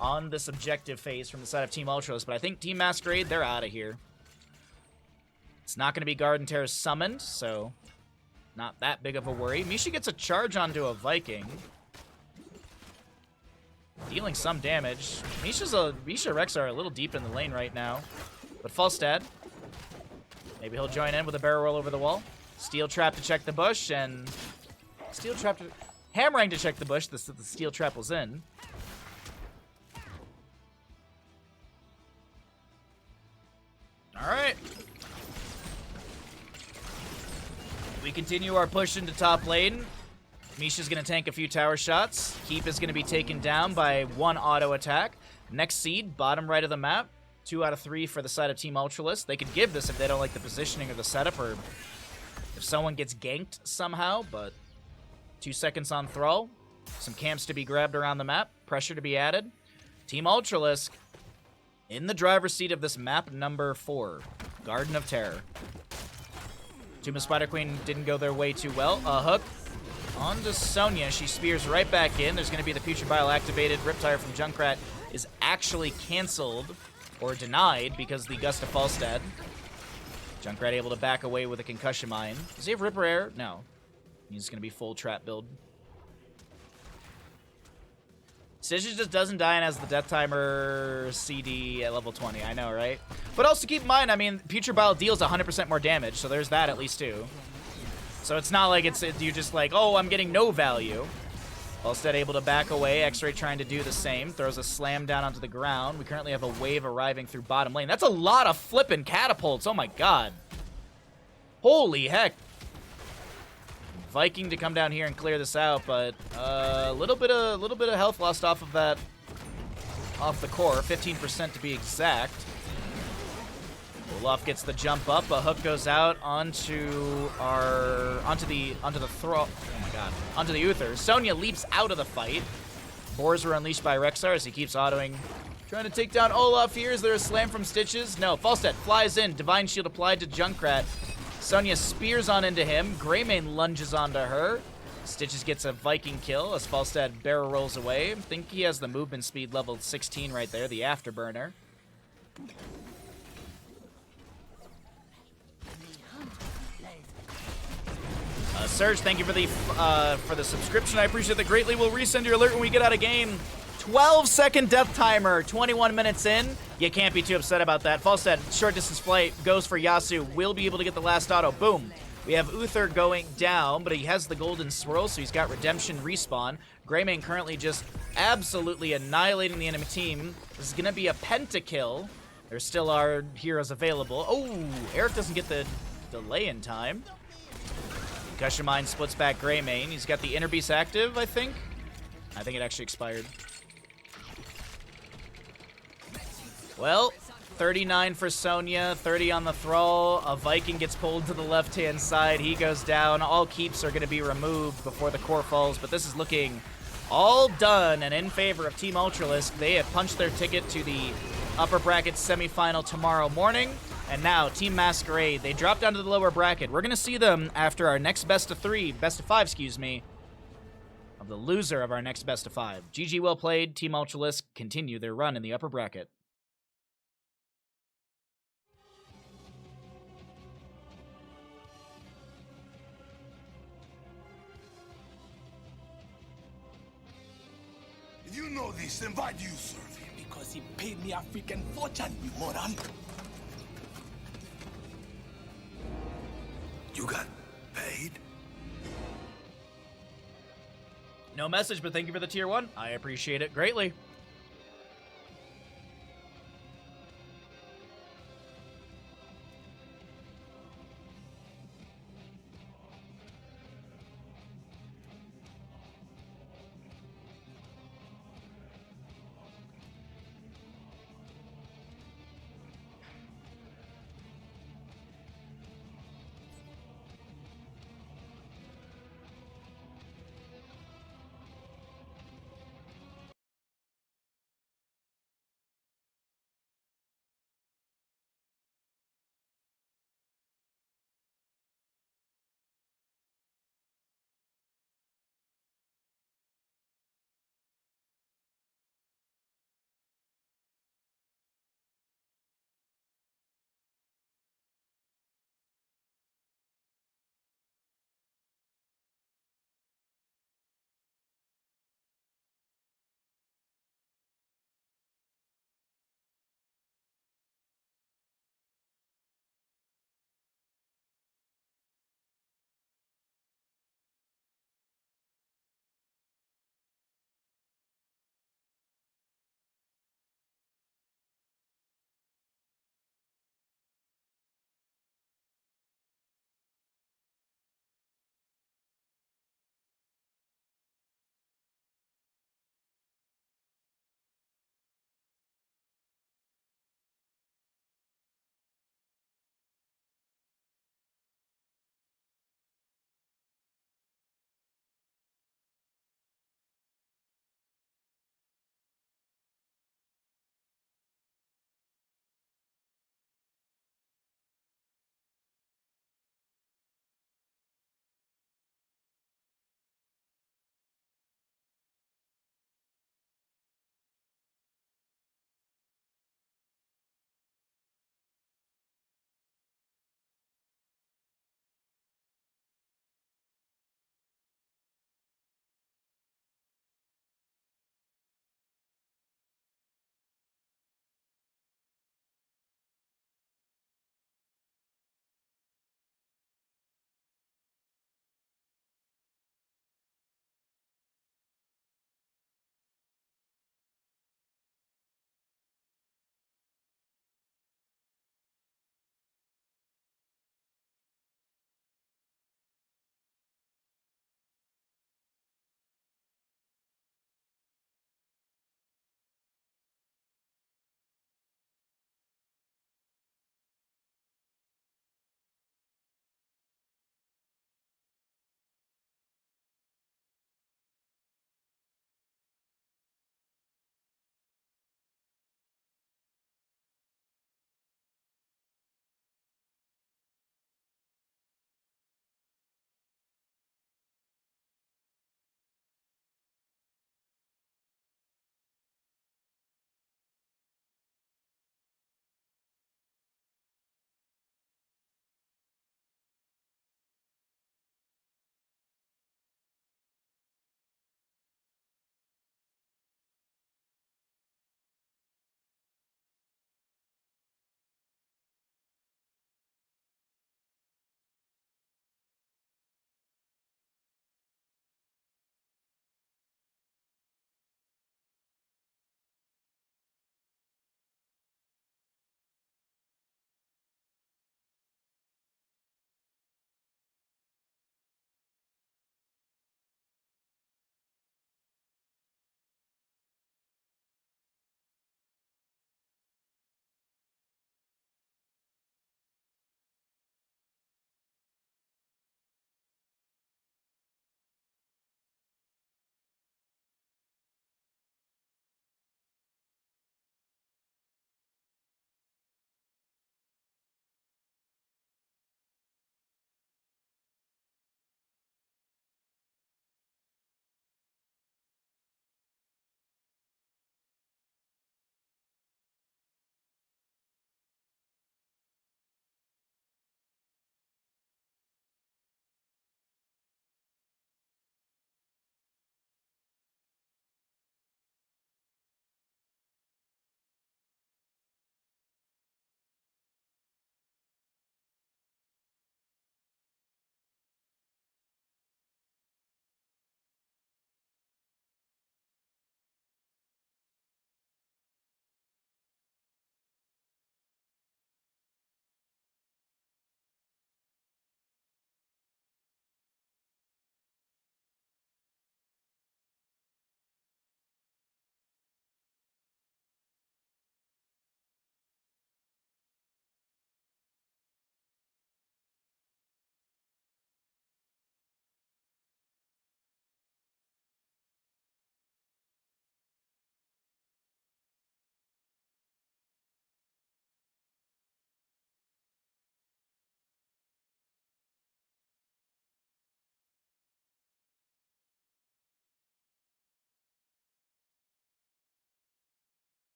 [SPEAKER 1] on this objective phase from the side of Team Ultralisk. But I think Team Mascarade, they're out of here. It's not going to be Garden Terror summoned, so not that big of a worry. Misha gets a charge onto a Viking, dealing some damage. Misha Rex are a little deep in the lane right now. But Falstad, maybe he'll join in with a barrel roll over the wall. Steel Trap to check the bush, and Steel Trap to... Hammering to check the bush. The Steel Trap was in. Alright. We continue our push into top lane. Misha's going to tank a few tower shots. Keep is going to be taken down by one auto attack. Next seed, bottom right of the map. 2 out of 3 for the side of Team Ultralisk. They could give this if they don't like the positioning or the setup, or if someone gets ganked somehow, but 2 seconds on Thrall. Some camps to be grabbed around the map. Pressure to be added. Team Ultralisk in the driver's seat of this map number 4. Garden of Terror. Tomb of Spider Queen didn't go their way too well. Hook onto Sonya. She spears right back in. There's going to be the Putrid Bile activated. Riptire from Junkrat is actually canceled or denied because the Gust of Falstad. Junkrat able to back away with a Concussion Mine. Does he have Ripper Air? No. He's going to be full trap build. Stitches just doesn't die and has the Death Timer CD at level 20. I know, right? But also keep in mind, I mean, Putrid Bile deals 100% more damage, so there's that at least too. So it's not like you're just like, oh, I'm getting no value. Falstad able to back away. X-Ray trying to do the same. Throws a slam down onto the ground. We currently have a wave arriving through bottom lane. That's a lot of flipping catapults. Oh my god. Holy heck. Viking to come down here and clear this out, but a little bit of health lost off of that, off the core, 15% to be exact. Olaf gets the jump up. A hook goes out onto the throw. Oh my god! Onto the Uther. Sonya leaps out of the fight. Boars were unleashed by Rexar as he keeps autoing. Trying to take down Olaf here. Is there a slam from Stitches? No. Falstad flies in. Divine Shield applied to Junkrat. Sonya spears on into him. Greymane lunges onto her. Stitches gets a Viking kill as Falstad barrel rolls away. I think he has the movement speed level 16 right there, the afterburner. Serge, thank you for the subscription. I appreciate that greatly. We'll resend your alert when we get out of game. 12-second death timer, 21 minutes in. You can't be too upset about that. Falstad, short distance flight, goes for Yasu. Will be able to get the last auto. Boom. We have Uther going down, but he has the golden swirl, so he's got redemption respawn. Greymane currently just absolutely annihilating the enemy team. This is going to be a pentakill. There still are heroes available. Oh, Eric doesn't get the delay in time. Concussion Mine splits back Greymane. He's got the Inner Beast active, I think. I think it actually expired. Well, 39 for Sonya, 30 on the Thrall. A Viking gets pulled to the left-hand side. He goes down. All keeps are going to be removed before the core falls, but this is looking all done and in favor of Team Ultralisk. They have punched their ticket to the upper bracket semifinal tomorrow morning. And now, Team Mascarade, they drop down to the lower bracket. We're going to see them after our next best of five, excuse me, of the loser of our next best of 5. GG, well played. Team Ultralisk continue their run in the upper bracket.
[SPEAKER 3] If you know this, then why do you serve him?
[SPEAKER 8] Because he paid me a freaking fortune, you moron.
[SPEAKER 3] You got paid?
[SPEAKER 1] No message, but thank you for the tier 1. I appreciate it greatly.